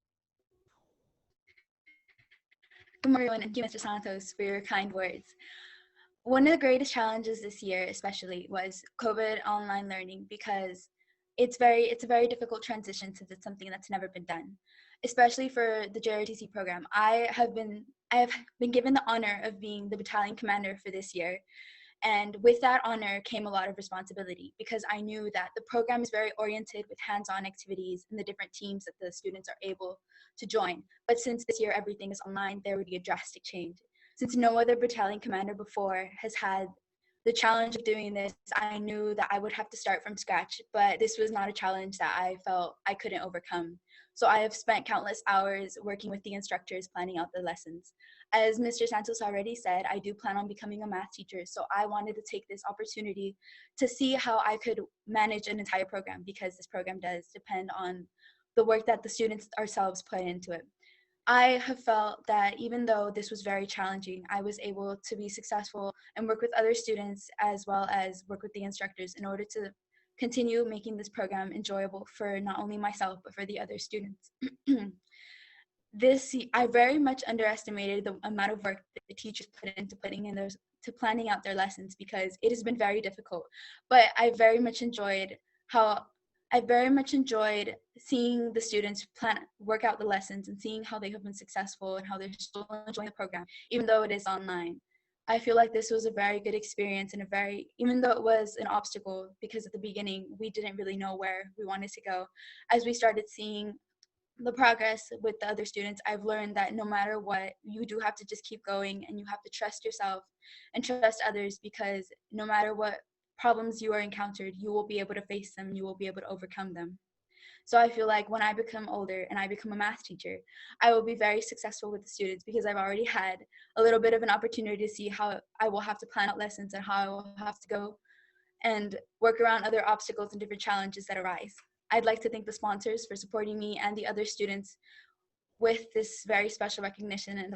Good morning, everyone. Thank you, Mr. Santos, for your kind words. One of the greatest challenges this year, especially, was COVID online learning, because it's a very difficult transition since it's something that's never been done, especially for the JROTC program. I have been given the honor of being the Battalion Commander for this year. And with that honor came a lot of responsibility, because I knew that the program is very oriented with hands-on activities and the different teams that the students are able to join. But since this year everything is online, there would be a drastic change. Since no other battalion commander before has had the challenge of doing this, I knew that I would have to start from scratch, but this was not a challenge that I felt I couldn't overcome. So I have spent countless hours working with the instructors, planning out the lessons. As Mr. Santos already said, I do plan on becoming a math teacher, so I wanted to take this opportunity to see how I could manage an entire program, because this program does depend on the work that the students ourselves put into it. I have felt that even though this was very challenging, I was able to be successful and work with other students as well as work with the instructors in order to continue making this program enjoyable for not only myself, but for the other students. I very much underestimated the amount of work that the teachers put into planning out their lessons, because it has been very difficult. But I very much enjoyed seeing the students work out the lessons and seeing how they have been successful and how they're still enjoying the program, even though it is online. I feel like this was a very good experience, and even though it was an obstacle, because at the beginning we didn't really know where we wanted to go. As we started seeing the progress with the other students, I've learned that no matter what, you do have to just keep going, and you have to trust yourself and trust others, because no matter what problems you are encountered, you will be able to face them, you will be able to overcome them. So I feel like when I become older and I become a math teacher, I will be very successful with the students, because I've already had a little bit of an opportunity to see how I will have to plan out lessons and how I will have to go and work around other obstacles and different challenges that arise. I'd like to thank the sponsors for supporting me and the other students with this very special recognition, and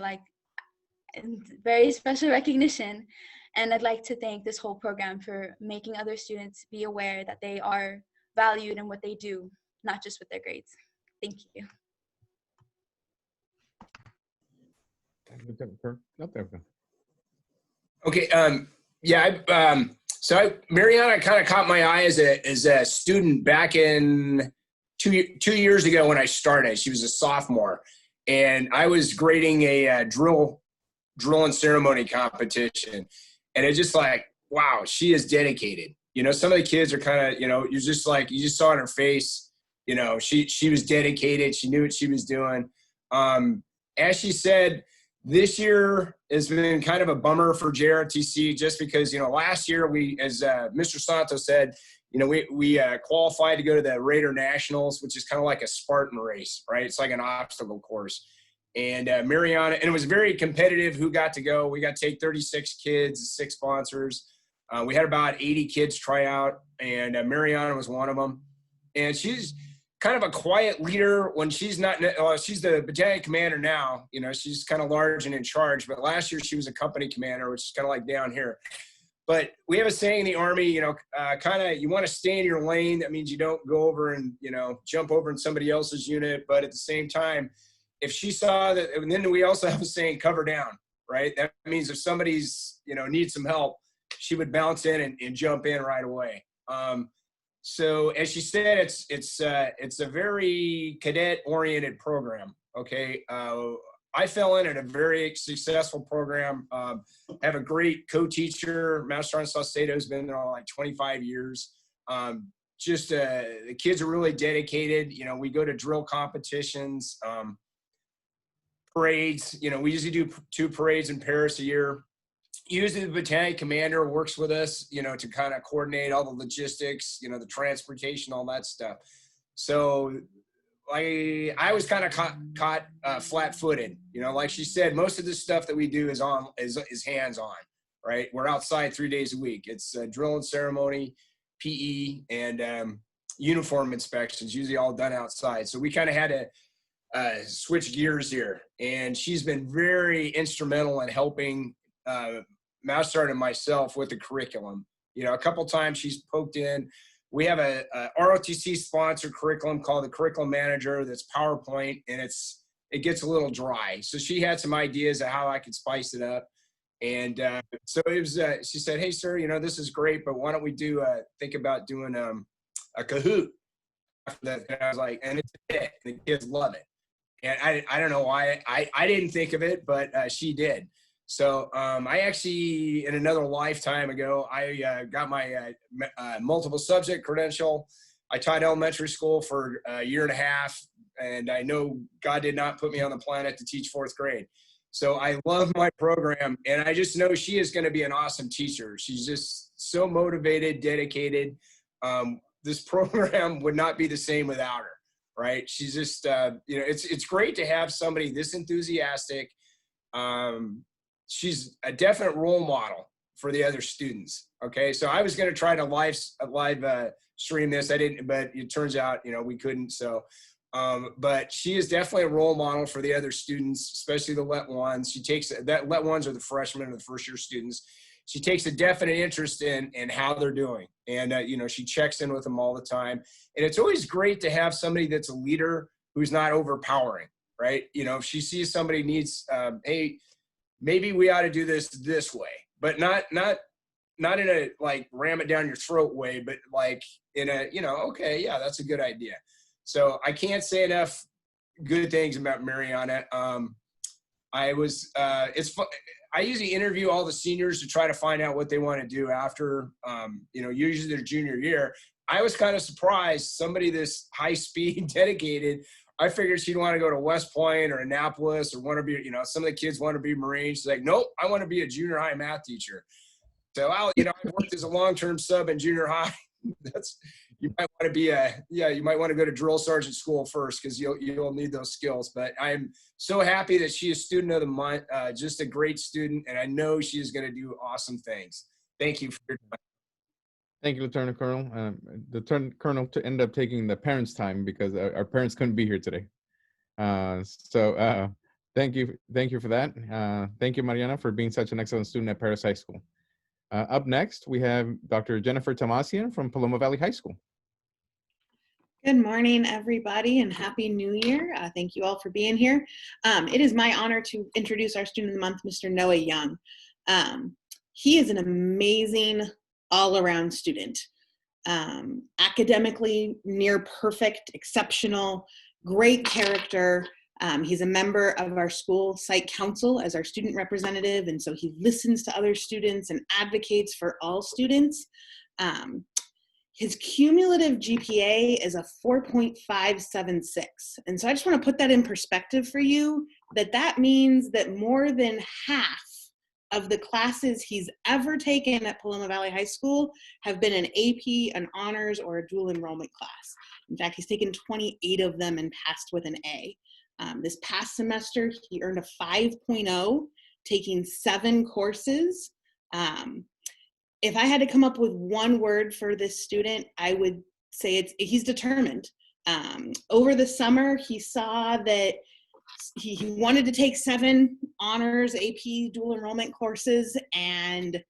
I'd like to thank this whole program for making other students be aware that they are valued in what they do, not just with their grades. Thank you. Okay. Mariana kind of caught my eye as a student back in two years ago when I started. She was a sophomore, and I was grading a drill and ceremony competition, and it's just like, wow, she is dedicated. You know, some of the kids are kind of, you know, you just saw in her face, you know, she was dedicated. She knew what she was doing. As she said, this year has been kind of a bummer for JROTC, just because, you know, last year we, as Mr. Santos said, you know, we qualified to go to the Raider Nationals, which is kind of like a Spartan race, right? It's like an obstacle course. And Mariana, and it was very competitive who got to go. We got to take 36 kids, 6 sponsors. We had about 80 kids try out, and Mariana was one of them. And she's kind of a quiet leader when she's not, she's the battalion commander now. You know, she's kind of large and in charge, but last year she was a company commander, which is kind of like down here. But we have a saying in the Army, you know, kind of, you want to stay in your lane. That means you don't go over and, you know, jump over in somebody else's unit. But at the same time, if she saw that, and then we also have a saying, cover down, right? That means if somebody's, you know, needs some help, she would bounce in and jump in right away. So as she said, it's a very cadet-oriented program, okay? I fell in at a very successful program. Have a great co-teacher, Master Sergeant Saucedo, who's been there like 25 years. The kids are really dedicated. You know, we go to drill competitions, parades. You know, we usually do 2 parades in Paris a year. Usually the Battalion Commander works with us, you know, to kind of coordinate all the logistics, you know, the transportation, all that stuff. So I was kind of caught flat-footed, you know, like she said, most of the stuff that we do is hands-on, right? We're outside 3 days a week. It's drill and ceremony, PE, and uniform inspections, usually all done outside. So we kind of had to switch gears here. And she's been very instrumental in helping Master Sergeant and myself with the curriculum. You know, a couple times she's poked in. We have a ROTC sponsored curriculum called the Curriculum Manager that's PowerPoint, and it gets a little dry. So she had some ideas of how I could spice it up. And so it was, she said, hey, sir, you know, this is great, but why don't we think about doing a Kahoot? After that, and I was like, and it's a hit. The kids love it. And I don't know why I didn't think of it, but she did. So I actually, in another lifetime ago, I got my multiple subject credential. I taught elementary school for a year and a half, and I know God did not put me on the planet to teach 4th grade. So I love my program, and I just know she is going to be an awesome teacher. She's just so motivated, dedicated. This program would not be the same without her, right? She's just, you know, it's great to have somebody this enthusiastic. She's a definite role model for the other students. Okay, so I was going to try to live stream this. I didn't, but it turns out, you know, we couldn't. So, but she is definitely a role model for the other students, especially the LET ones. She takes that LET ones are the freshmen and the first year students. She takes a definite interest in how they're doing, and you know, she checks in with them all the time. And it's always great to have somebody that's a leader who's not overpowering, right? You know, if she sees somebody needs, hey, maybe we ought to do this way, but not in a like ram it down your throat way, but like in a, you know, okay, yeah, that's a good idea. So I can't say enough good things about Mariana. It's fun. I usually interview all the seniors to try to find out what they want to do after, you know, usually their junior year. I was kind of surprised somebody this high speed dedicated. I figured she'd want to go to West Point or Annapolis or want to be, you know, some of the kids want to be Marines. She's like, nope, I want to be a junior high math teacher. So I've worked as a long-term sub in junior high. You might want to be you might want to go to drill sergeant school first, because you'll need those skills. But I'm so happy that she is student of the month, just a great student, and I know she is going to do awesome things. Thank you for your time. Thank you, Lieutenant Colonel. Lieutenant Colonel to end up taking the parents' time because our parents couldn't be here today. So thank you for that. Thank you, Mariana, for being such an excellent student at Paris High School. Up next, we have Dr. Jennifer Tamasian from Paloma Valley High School. Good morning, everybody, and Happy New Year. Thank you all for being here. It is my honor to introduce our Student of the Month, Mr. Noah Young. He is an amazing all-around student. Academically, near perfect, exceptional, great character. He's a member of our school site council as our student representative, and so he listens to other students and advocates for all students. His cumulative GPA is a 4.576. And so I just want to put that in perspective for you, that means that more than half of the classes he's ever taken at Paloma Valley High School have been an AP, an honors, or a dual enrollment class. In fact, he's taken 28 of them and passed with an A. This past semester, he earned a 5.0, taking 7 courses. If I had to come up with one word for this student, I would say he's determined. Over the summer, he saw that he wanted to take 7 honors AP dual enrollment courses, and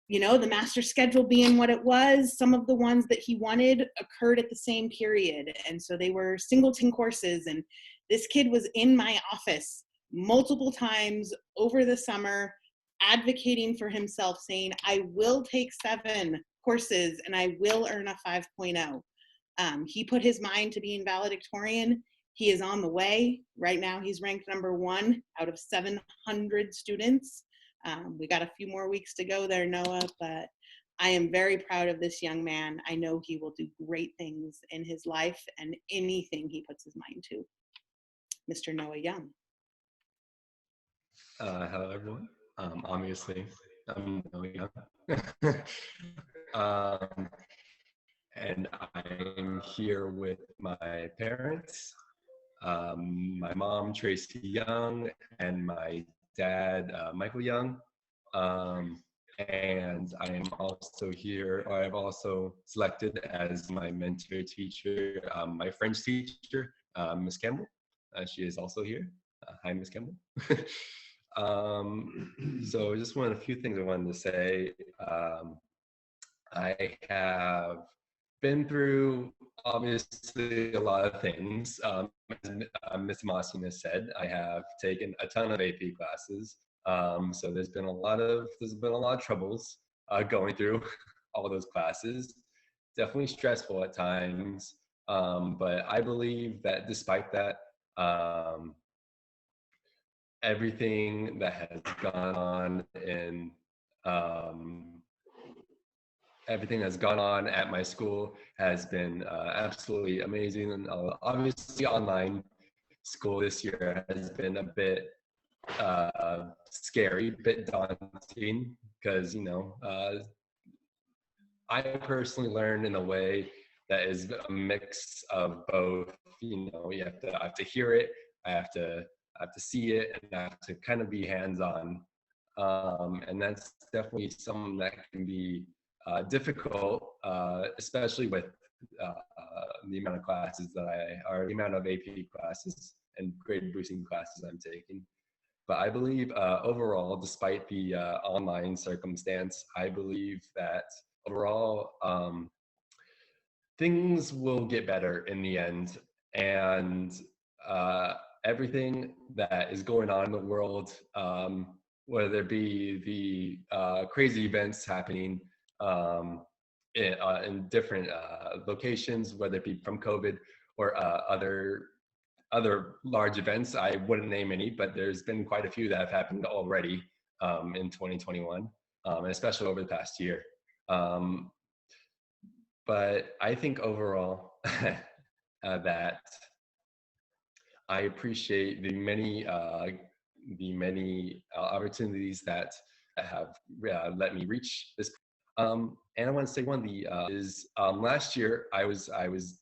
you know, the master schedule being what it was, some of the ones that he wanted occurred at the same period. And so they were singleton courses. And this kid was in my office multiple times over the summer, advocating for himself, saying, I will take 7 courses and I will earn a 5.0. He put his mind to being valedictorian. He is on the way. Right now, he's ranked #1 out of 700 students. We got a few more weeks to go there, Noah, but I am very proud of this young man. I know he will do great things in his life and anything he puts his mind to. Mr. Noah Young. Hello, everyone. Obviously, I'm Noah Young. And I'm here with my parents, my mom, Tracy Young, and my dad, Michael Young. And I am also here, or I've also selected as my mentor teacher, my French teacher, Miss Campbell. She is also here. Hi, Miss Campbell. So just a few things I wanted to say. I have been through obviously a lot of things. As Ms. Mossina said, I have taken a ton of AP classes. So there's been a lot of troubles going through all those classes. Definitely stressful at times, but I believe that despite that, everything that has gone on in everything that's gone on at my school has been absolutely amazing. And obviously online school this year has been a bit scary, a bit daunting, because, you know, I personally learned in a way that is a mix of both. You know, I have to hear it, I have to see it, and I have to kind of be hands-on. And that's definitely something that can be difficult, especially with the amount of classes or the amount of AP classes and grade boosting classes I'm taking. But I believe overall, despite the online circumstance, I believe that overall things will get better in the end. And everything that is going on in the world, whether it be the crazy events happening in different locations, whether it be from COVID or other large events. I wouldn't name any, but there's been quite a few that have happened already in 2021, and especially over the past year. But I think overall that I appreciate the many opportunities that have let me reach this. And I want to say one of the last year I was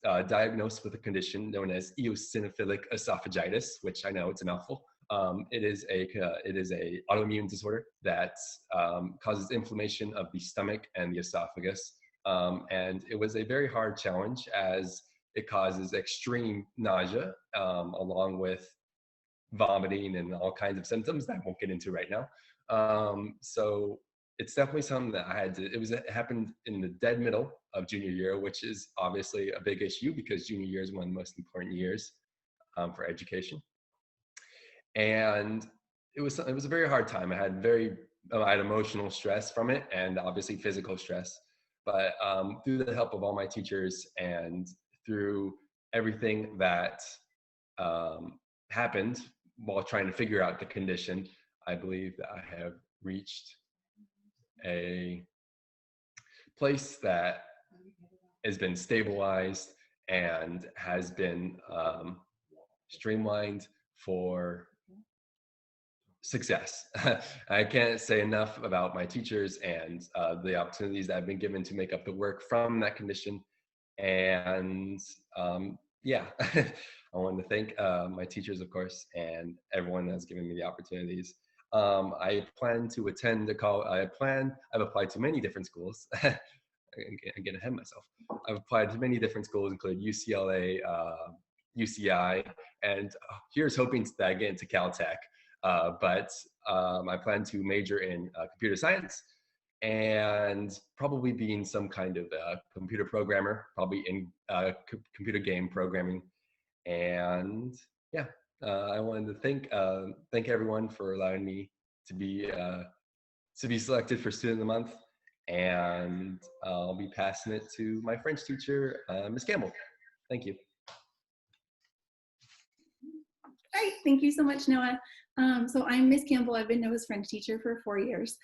diagnosed with a condition known as eosinophilic esophagitis, which I know it's a mouthful. It is a autoimmune disorder that causes inflammation of the stomach and the esophagus, and it was a very hard challenge as it causes extreme nausea along with vomiting and all kinds of symptoms that I won't get into right now. So it's definitely something that I had to, it happened in the dead middle of junior year, which is obviously a big issue because junior year is one of the most important years for education. And it was a very hard time. I had emotional stress from it and obviously physical stress. But through the help of all my teachers and through everything that happened while trying to figure out the condition, I believe that I have reached a place that has been stabilized and has been streamlined for success. I can't say enough about my teachers and the opportunities that have been given to make up the work from that condition. And yeah, I want to thank my teachers, of course, and everyone that's given me the opportunities. I plan to attend I've applied to many different schools. I'm getting ahead of myself. I've applied to many different schools, including UCLA, UCI, and here's hoping that I get into Caltech. But I plan to major in computer science and probably being some kind of computer programmer, probably in computer game programming. And yeah, I wanted to thank everyone for allowing me to be selected for Student of the Month, and I'll be passing it to my French teacher, Ms. Campbell. Thank you. Great, thank you so much, Noah. So I'm Miss Campbell. I've been Noah's French teacher for 4 years.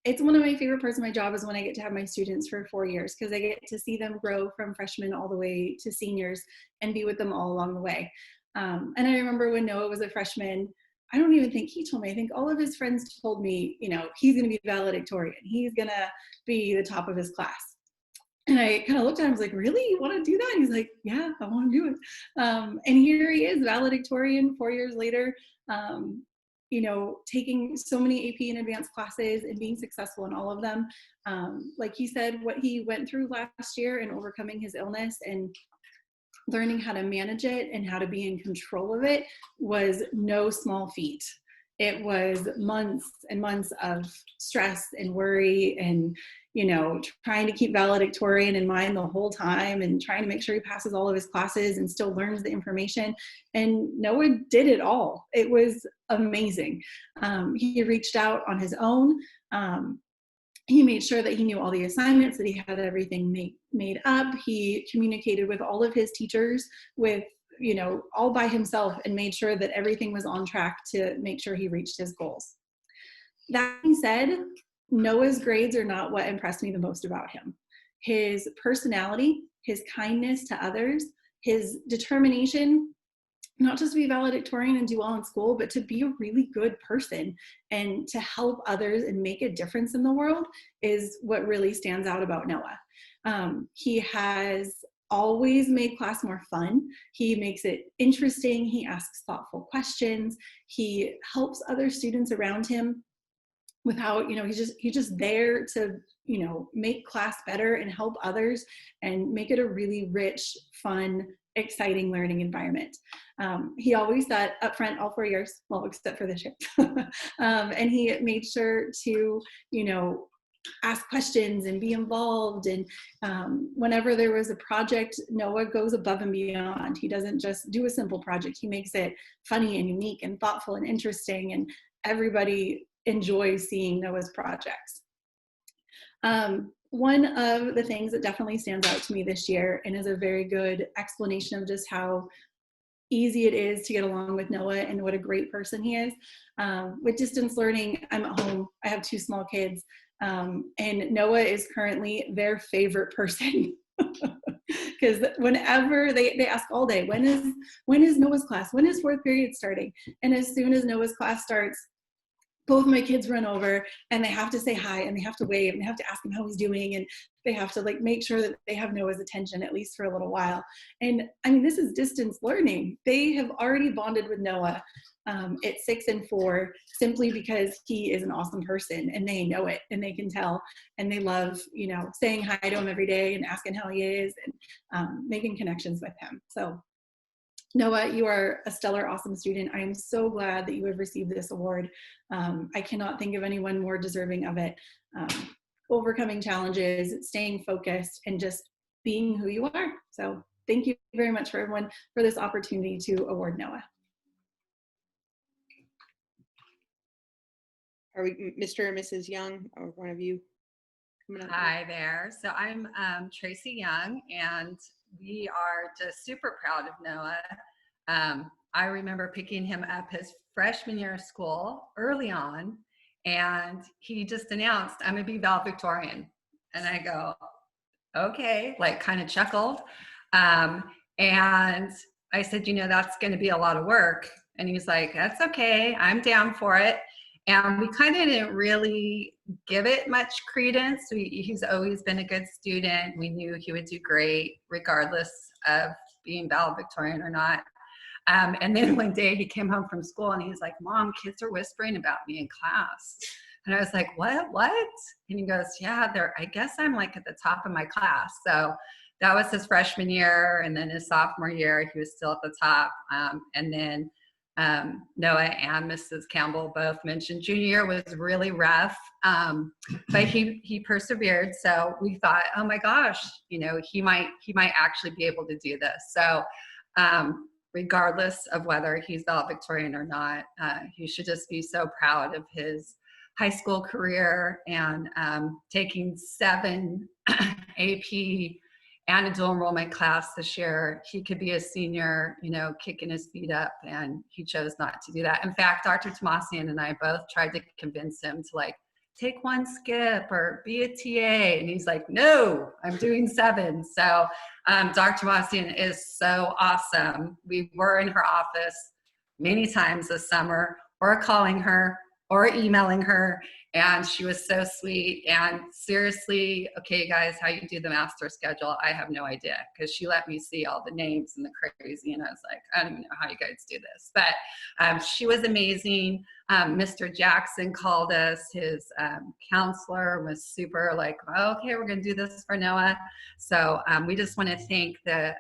It's one of my favorite parts of my job is when I get to have my students for 4 years, because I get to see them grow from freshmen all the way to seniors and be with them all along the way. And I remember when Noah was a freshman, I don't even think he told me, I think all of his friends told me, you know, he's gonna be valedictorian. He's gonna be the top of his class. And I kind of looked at him, I was like, really, you want to do that? He's like, yeah, I want to do it. And here he is, valedictorian 4 years later, you know, taking so many AP and advanced classes and being successful in all of them. Like he said, what he went through last year and overcoming his illness and learning how to manage it and how to be in control of it was no small feat. It was months and months of stress and worry and, you know, trying to keep valedictorian in mind the whole time and trying to make sure he passes all of his classes and still learns the information. And Noah did it all. It was amazing. He reached out on his own. He made sure that he knew all the assignments, that he had everything made up. He communicated with all of his teachers with, you know, all by himself and made sure that everything was on track to make sure he reached his goals. That being said, Noah's grades are not what impressed me the most about him. His personality, his kindness to others, his determination, not just to be valedictorian and do well in school, but to be a really good person and to help others and make a difference in the world is what really stands out about Noah. He has always made class more fun. He makes it interesting. He asks thoughtful questions. He helps other students around him without, you know, he's just there to, you know, make class better and help others and make it a really rich, fun, exciting learning environment. He always sat up front all 4 years, well, except for this year. And he made sure to, you know, ask questions and be involved. And whenever there was a project, Noah goes above and beyond. He doesn't just do a simple project. He makes it funny and unique and thoughtful and interesting. And everybody enjoys seeing Noah's projects. One of the things that definitely stands out to me this year and is a very good explanation of just how easy it is to get along with Noah and what a great person he is. With distance learning, I'm at home. I have 2 small kids. And Noah is currently their favorite person. Because whenever they ask all day, when is Noah's class? When is 4th period starting? And as soon as Noah's class starts, both my kids run over and they have to say hi and they have to wave and they have to ask him how he's doing and they have to like make sure that they have Noah's attention at least for a little while. And I mean, this is distance learning. They have already bonded with Noah at 6 and 4 simply because he is an awesome person and they know it and they can tell and they love, you know, saying hi to him every day and asking how he is and making connections with him. So Noah, you are a stellar, awesome student. I am so glad that you have received this award. I cannot think of anyone more deserving of it. Overcoming challenges, staying focused, and just being who you are. So thank you very much for everyone for this opportunity to award Noah. Are we Mr. or Mrs. Young or one of you? Hi there. So I'm Tracy Young, and we are just super proud of Noah. I remember picking him up his freshman year of school early on, and he just announced, I'm gonna be valedictorian. And I go, okay, like kind of chuckled. And I said, you know, that's gonna be a lot of work. And he's like, that's okay, I'm down for it. And we kind of didn't really give it much credence. He's always been a good student. We knew he would do great regardless of being valedictorian or not. And then one day he came home from school and he's like, Mom, kids are whispering about me in class. And I was like, what? And he goes, yeah, I guess I'm like at the top of my class. So that was his freshman year. And then his sophomore year, he was still at the top. And then Noah and Mrs. Campbell both mentioned junior year was really rough, but he persevered. So we thought, oh my gosh, you know, he might actually be able to do this. So regardless of whether he's valedictorian or not, he should just be so proud of his high school career and taking 7 AP and a dual enrollment class this year. He could be a senior, you know, kicking his feet up, and he chose not to do that. In fact, Dr. Tomasian and I both tried to convince him to like take 1 skip or be a TA, and he's like, no, I'm doing 7. So Dr. Tomasian is so awesome. We were in her office many times this summer, or calling her or emailing her, and she was so sweet. And seriously, okay guys, how you do the master schedule, I have no idea, because she let me see all the names and the crazy, and I was like, I don't even know how you guys do this. But she was amazing. Mr. Jackson called us, his counselor was super like, oh, okay, we're gonna do this for Noah. So we just want to thank the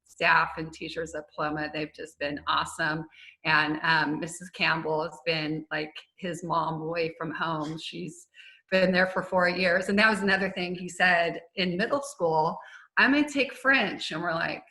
staff and teachers at Paloma. They've just been awesome. And Mrs. Campbell has been like his mom away from home. She's been there for 4 years. And that was another thing he said in middle school, I'm gonna take French. And we're like,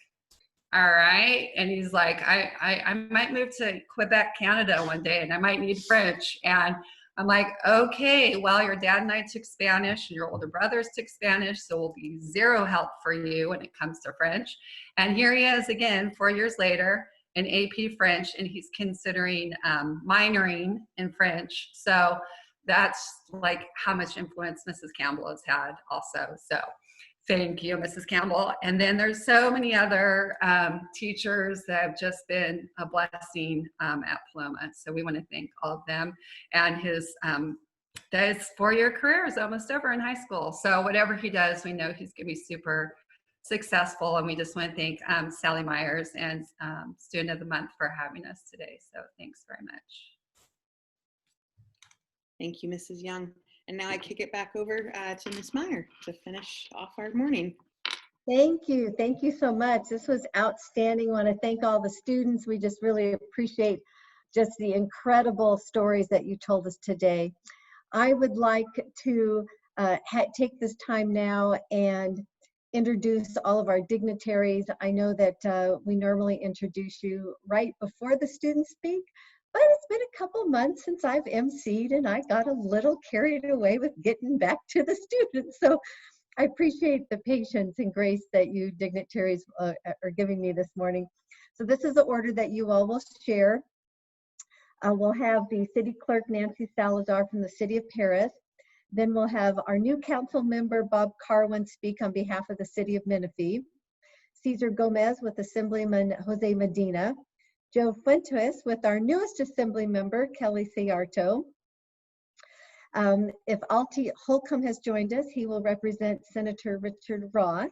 all right. And he's like, I might move to Quebec, Canada one day, and I might need French. And I'm like, okay, well, your dad and I took Spanish, and your older brothers took Spanish, so we'll be zero help for you when it comes to French. And here he is again, 4 years later, in AP French, and he's considering minoring in French. So that's like how much influence Mrs. Campbell has had also. So thank you, Mrs. Campbell. And then there's so many other teachers that have just been a blessing at Paloma. So we want to thank all of them. And his 4-year career is almost over in high school. So whatever he does, we know he's going to be super successful. And we just want to thank Sally Myers and Student of the Month for having us today. So thanks very much. Thank you, Mrs. Young. And now I kick it back over to Ms. Meyer to finish off our morning. Thank you. Thank you so much. This was outstanding. I want to thank all the students. We just really appreciate just the incredible stories that you told us today. I would like to take this time now and introduce all of our dignitaries. I know that we normally introduce you right before the students speak, but it's been a couple months since I've emceed, and I got a little carried away with getting back to the students. So I appreciate the patience and grace that you dignitaries are giving me this morning. So this is the order that you all will share. We'll have the City Clerk Nancy Salazar from the City of Paris. Then we'll have our new council member Bob Carwin speak on behalf of the City of Menifee. Cesar Gomez with Assemblyman Jose Medina. Joe Fuentes with our newest Assembly member, Kelly Ciarto. If Alti Holcomb has joined us, he will represent Senator Richard Roth.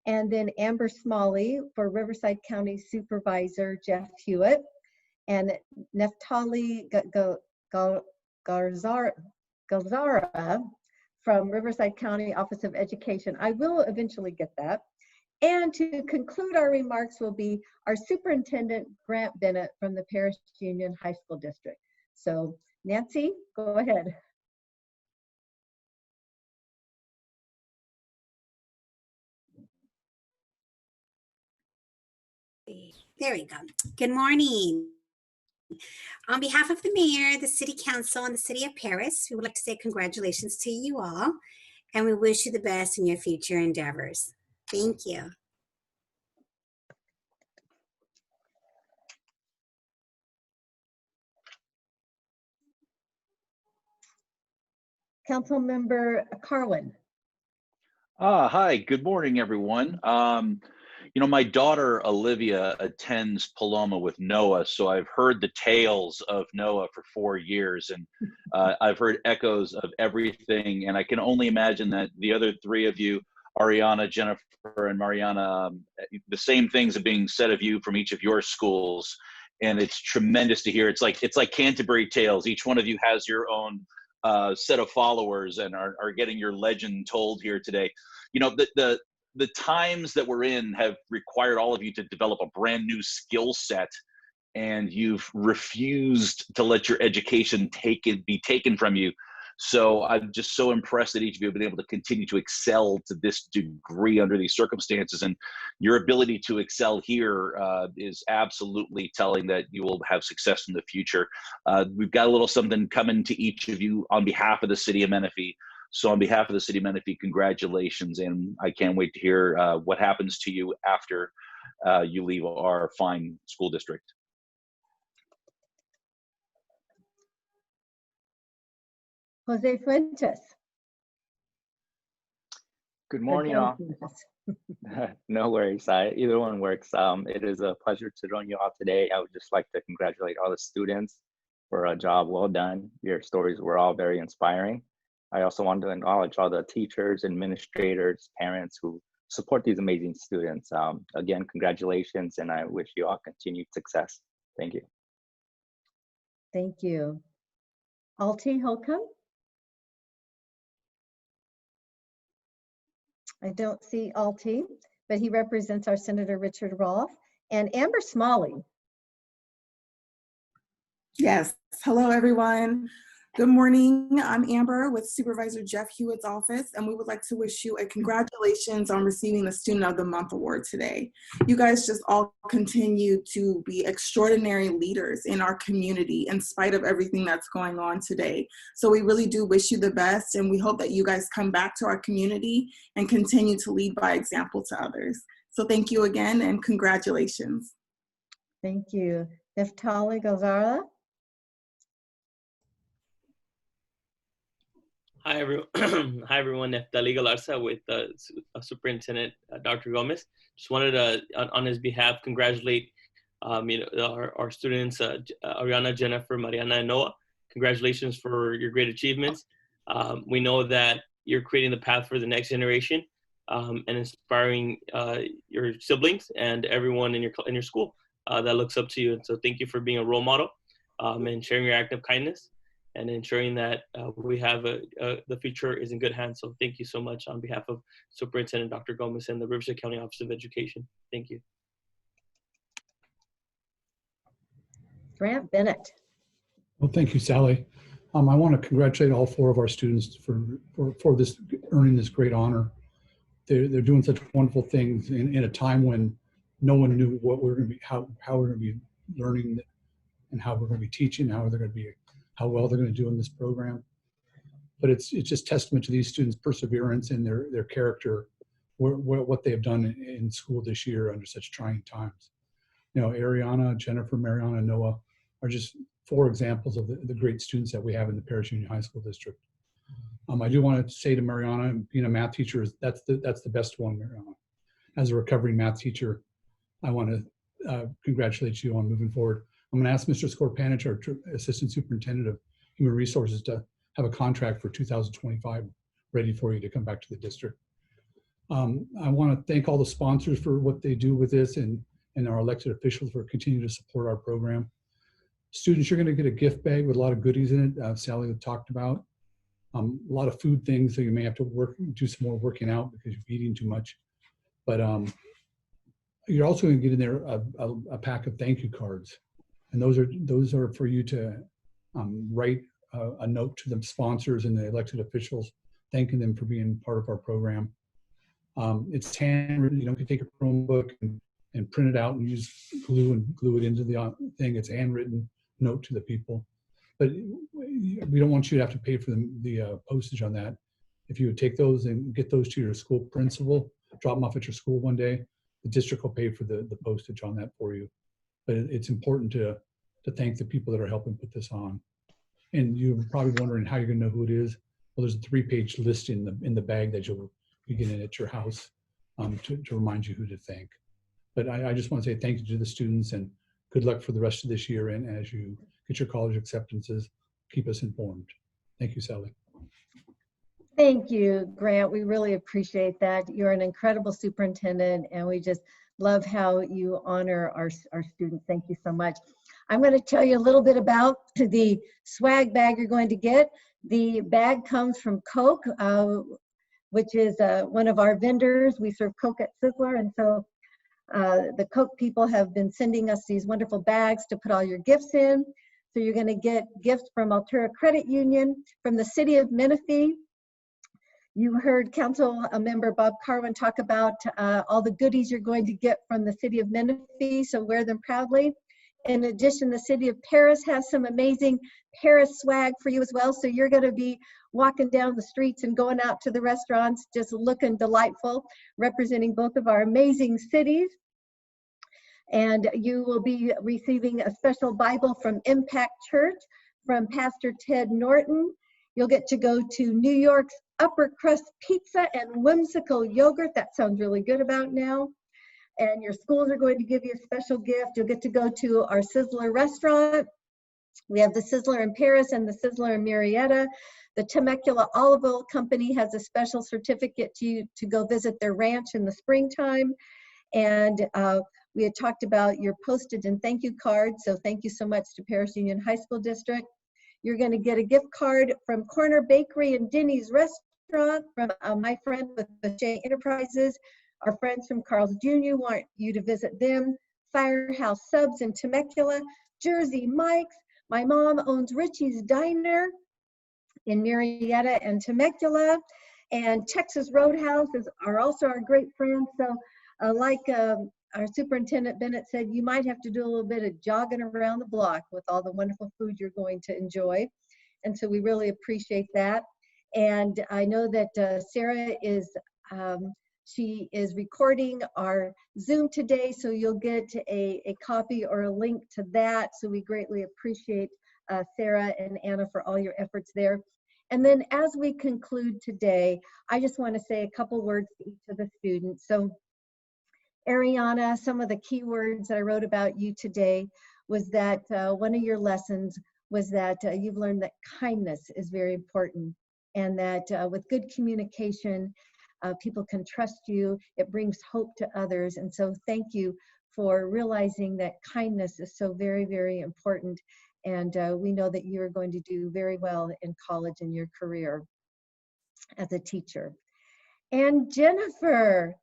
And then Amber Smalley for Riverside County Supervisor Jeff Hewitt. And Neftali Garzara from Riverside County Office of Education. I will eventually get that. And to conclude our remarks will be our Superintendent Grant Bennett from the Parish Union High School District. So Nancy, go ahead. There we go. Good morning. On behalf of the Mayor, the City Council, and the City of Paris, we would like to say congratulations to you all, and we wish you the best in your future endeavors. Thank you. Councilmember Carwin. Hi, good morning, everyone. You know, my daughter Olivia attends Paloma with Noah, so I've heard the tales of Noah for 4 years, and I've heard echoes of everything, and I can only imagine that the other 3 of you, Ariana, Jennifer, and Mariana, the same things are being said of you from each of your schools, and it's tremendous to hear. It's like Canterbury Tales. Each one of you has your own set of followers and are getting your legend told here today. You know, the times that we're in have required all of you to develop a brand new skill set and you've refused to let your education be taken from you. So I'm just so impressed that each of you have been able to continue to excel to this degree under these circumstances. And your ability to excel here is absolutely telling that you will have success in the future. We've got a little something coming to each of you on behalf of the city of Menifee. So on behalf of the city of Menifee, congratulations. And I can't wait to hear what happens to you after you leave our fine school district. Jose Fuentes. Good morning, all. No worries. Either one works. It is a pleasure to join you all today. I would just like to congratulate all the students for a job well done. Your stories were all very inspiring. I also want to acknowledge all the teachers, administrators, parents who support these amazing students. Again, congratulations, and I wish you all continued success. Thank you. Thank you. Alti Holcomb. I don't see Alti, but he represents our Senator Richard Rolfe. And Amber Smalley. Yes. Hello, everyone. Good morning. I'm Amber with Supervisor Jeff Hewitt's office, and we would like to wish you a congratulations on receiving the Student of the Month award today. You guys just all continue to be extraordinary leaders in our community in spite of everything that's going on today. So we really do wish you the best, and we hope that you guys come back to our community and continue to lead by example to others. So thank you again, and congratulations. Thank you. Neftali Gozara. Hi, everyone. Hi, everyone. Neftali Galarza with Superintendent Dr. Gomez. Just wanted to, on his behalf, congratulate our students, Ariana, Jennifer, Mariana, and Noah. Congratulations for your great achievements. We know that you're creating the path for the next generation and inspiring your siblings and everyone in your school that looks up to you. And so thank you for being a role model and sharing your act of kindness and ensuring that we have the future is in good hands. So thank you so much on behalf of Superintendent Dr. Gomez and the Riverside County Office of Education. Thank you. Grant Bennett. Well, thank you, Sally. I want to congratulate all 4 of our students for this earning this great honor. They're doing such wonderful things in a time when no one knew what we're going to be, how we're going to be learning, and how we're going to be teaching, how well they're going to do in this program. But it's just testament to these students' perseverance and their character, what they have done in school this year under such trying times. You know, Ariana, Jennifer, Mariana, and Noah are just 4 examples of the great students that we have in the Parish Union High School District. I do want to say to Mariana, being a math teacher, that's the best one, Mariana. As a recovering math teacher, I want to congratulate you on moving forward. I'm going to ask Mr. Skorpanich, our Assistant Superintendent of Human Resources, to have a contract for 2025 ready for you to come back to the district. I want to thank all the sponsors for what they do with this and our elected officials for continuing to support our program. Students, you're going to get a gift bag with a lot of goodies in it. Sally talked about a lot of food things, so you may have to do some more working out because you're eating too much. But you're also going to get in there a pack of thank you cards. And those are for you to write a note to the sponsors and the elected officials, thanking them for being part of our program. It's handwritten. You don't take a Chromebook and print it out and use glue and glue it into the thing. It's a handwritten note to the people. But we don't want you to have to pay for the postage on that. If you would take those and get those to your school principal, drop them off at your school one day, the district will pay for the postage on that for you. But it's important to thank the people that are helping put this on. And you're probably wondering how you're going to know who it is. Well, there's a 3-page list in the bag that you'll be getting at your house to remind you who to thank. But I just want to say thank you to the students and good luck for the rest of this year. And as you get your college acceptances, keep us informed. Thank you, Sally. Thank you, Grant. We really appreciate that. You're an incredible superintendent, and we just love how you honor our students. Thank you so much. I'm going to tell you a little bit about the swag bag you're going to get. The bag comes from Coke, which is one of our vendors. We serve Coke at Sizzler, and so The Coke people have been sending us these wonderful bags to put all your gifts in. So you're going to get gifts from Altura Credit Union, from the City of Menifee. You heard Council Member Bob Carwin talk about all the goodies you're going to get from the City of Menifee, so wear them proudly. In addition, the City of Paris has some amazing Paris swag for you as well. So you're going to be walking down the streets and going out to the restaurants, just looking delightful, representing both of our amazing cities. And you will be receiving a special Bible from Impact Church from Pastor Ted Norton. You'll get to go to New York's Upper Crust Pizza and Whimsical Yogurt. That sounds really good about now. And your schools are going to give you a special gift. You'll get to go to our Sizzler restaurant. We have the Sizzler in Paris and the Sizzler in Marietta. The Temecula Olive Oil Company has a special certificate to go visit their ranch in the springtime. And we had talked about your postage and thank you card. So thank you so much to Paris Union High School District. You're going to get a gift card from Corner Bakery and Denny's Restaurant from my friend with the Shea Enterprises. Our friends from Carl's Jr. want you to visit them. Firehouse Subs in Temecula, Jersey Mike's. My mom owns Richie's Diner in Marietta and Temecula. And Texas Roadhouse are also our great friends. So like our Superintendent Bennett said, you might have to do a little bit of jogging around the block with all the wonderful food you're going to enjoy. And so we really appreciate that. And I know that Sarah is, she is recording our Zoom today, so you'll get a copy or a link to that. So we greatly appreciate Sarah and Anna for all your efforts there. And then as we conclude today, I just want to say a couple words to each of the students. So Ariana, some of the key words that I wrote about you today was that one of your lessons was that you've learned that kindness is very important, and that with good communication, people can trust you. It brings hope to others. And so thank you for realizing that kindness is so very, very important. And we know that you are going to do very well in college and your career as a teacher. And Jennifer,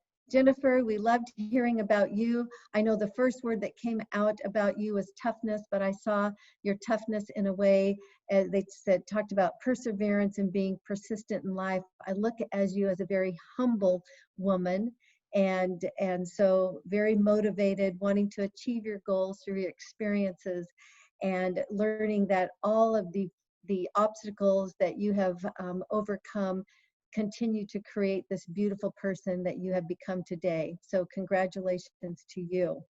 we loved hearing about you. I know the first word that came out about you was toughness, but I saw your toughness in a way, they talked about perseverance and being persistent in life. I look at you as a very humble woman, and so very motivated, wanting to achieve your goals through your experiences, and learning that all of the obstacles that you have overcome continue to create this beautiful person that you have become today. So congratulations to you.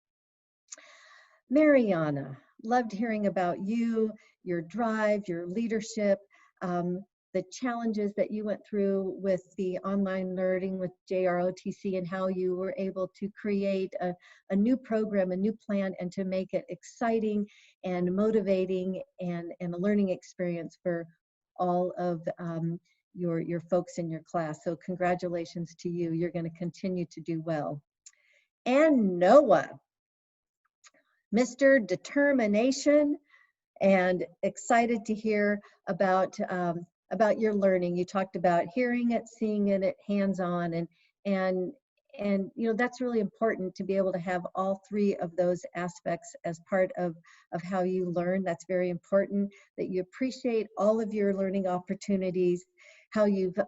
Mariana, loved hearing about you, your drive, your leadership, the challenges that you went through with the online learning with JROTC, and how you were able to create a new program, a new plan, and to make it exciting and motivating and a learning experience for all of your folks in your class. So congratulations to you. You're going to continue to do well. And Noah, Mr. Determination, and excited to hear about your learning. You talked about hearing it, seeing it, hands-on, and you know, that's really important to be able to have all three of those aspects as part of how you learn. That's very important, that you appreciate all of your learning opportunities, how you've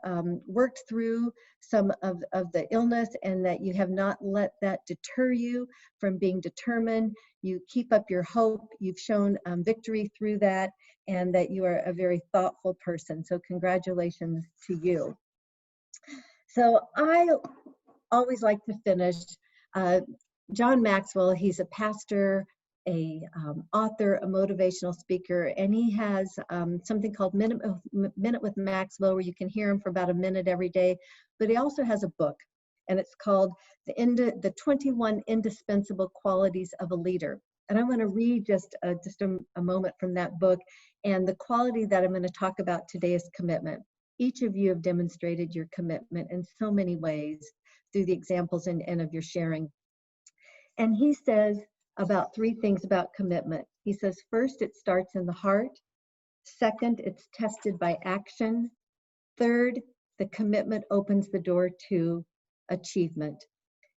worked through some of the illness, and that you have not let that deter you from being determined. You keep up your hope. You've shown victory through that, and that you are a very thoughtful person. So congratulations to you. So I always like to finish. John Maxwell, he's a pastor, a author, a motivational speaker, and he has something called Minute with Maxwell, where you can hear him for about a minute every day. But he also has a book, and it's called the 21 Indispensable Qualities of a Leader. And I'm going to read just a moment from that book. And the quality that I'm going to talk about today is commitment. Each of you have demonstrated your commitment in so many ways through the examples and of your sharing. And he says about three things about commitment. He says, first, it starts in the heart. Second, it's tested by action. Third, the commitment opens the door to achievement.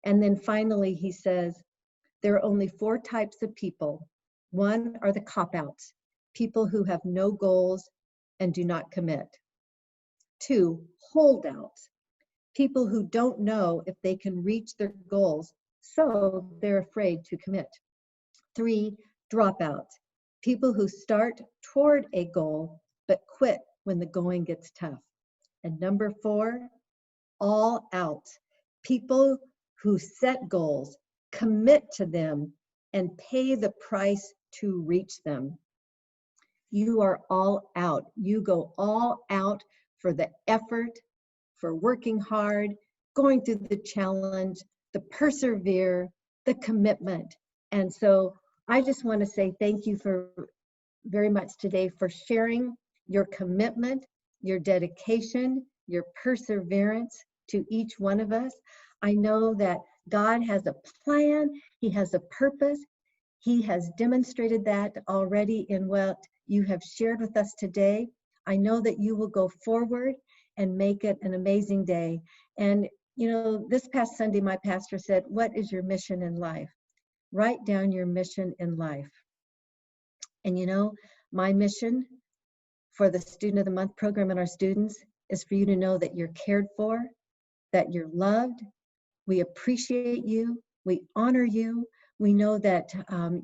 And then finally, he says, there are only 4 types of people. 1 are the cop-outs, people who have no goals and do not commit. 2, holdouts, people who don't know if they can reach their goals, so they're afraid to commit. 3, dropouts, people who start toward a goal but quit when the going gets tough. And number 4, all out, people who set goals, commit to them, and pay the price to reach them. You are all out. You go all out for the effort, for working hard, going through the challenge, the persevere, the commitment. And so I just want to say thank you for very much today for sharing your commitment, your dedication, your perseverance to each one of us. I know that God has a plan, He has a purpose. He has demonstrated that already in what you have shared with us today. I know that you will go forward and make it an amazing day. And you know, this past Sunday, my pastor said, what is your mission in life? Write down your mission in life. And you know, my mission for the Student of the Month program and our students is for you to know that you're cared for, that you're loved. We appreciate you. We honor you. We know that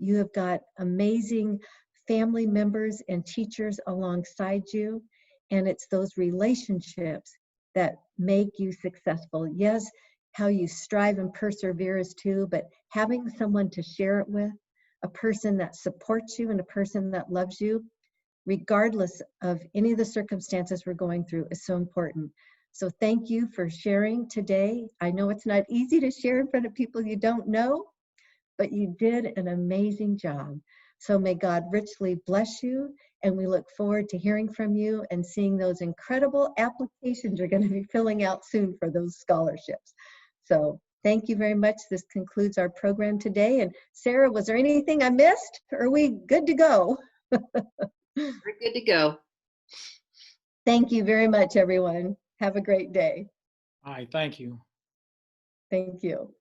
you have got amazing family members and teachers alongside you. And it's those relationships that make you successful. Yes, how you strive and persevere is too, but having someone to share it with, a person that supports you and a person that loves you, regardless of any of the circumstances we're going through, is so important. So thank you for sharing today. I know it's not easy to share in front of people you don't know, but you did an amazing job. So may God richly bless you, and we look forward to hearing from you and seeing those incredible applications you're going to be filling out soon for those scholarships. So thank you very much. This concludes our program today. And Sarah, was there anything I missed? Or are we good to go? We're good to go. Thank you very much, everyone. Have a great day. All right, thank you. Thank you.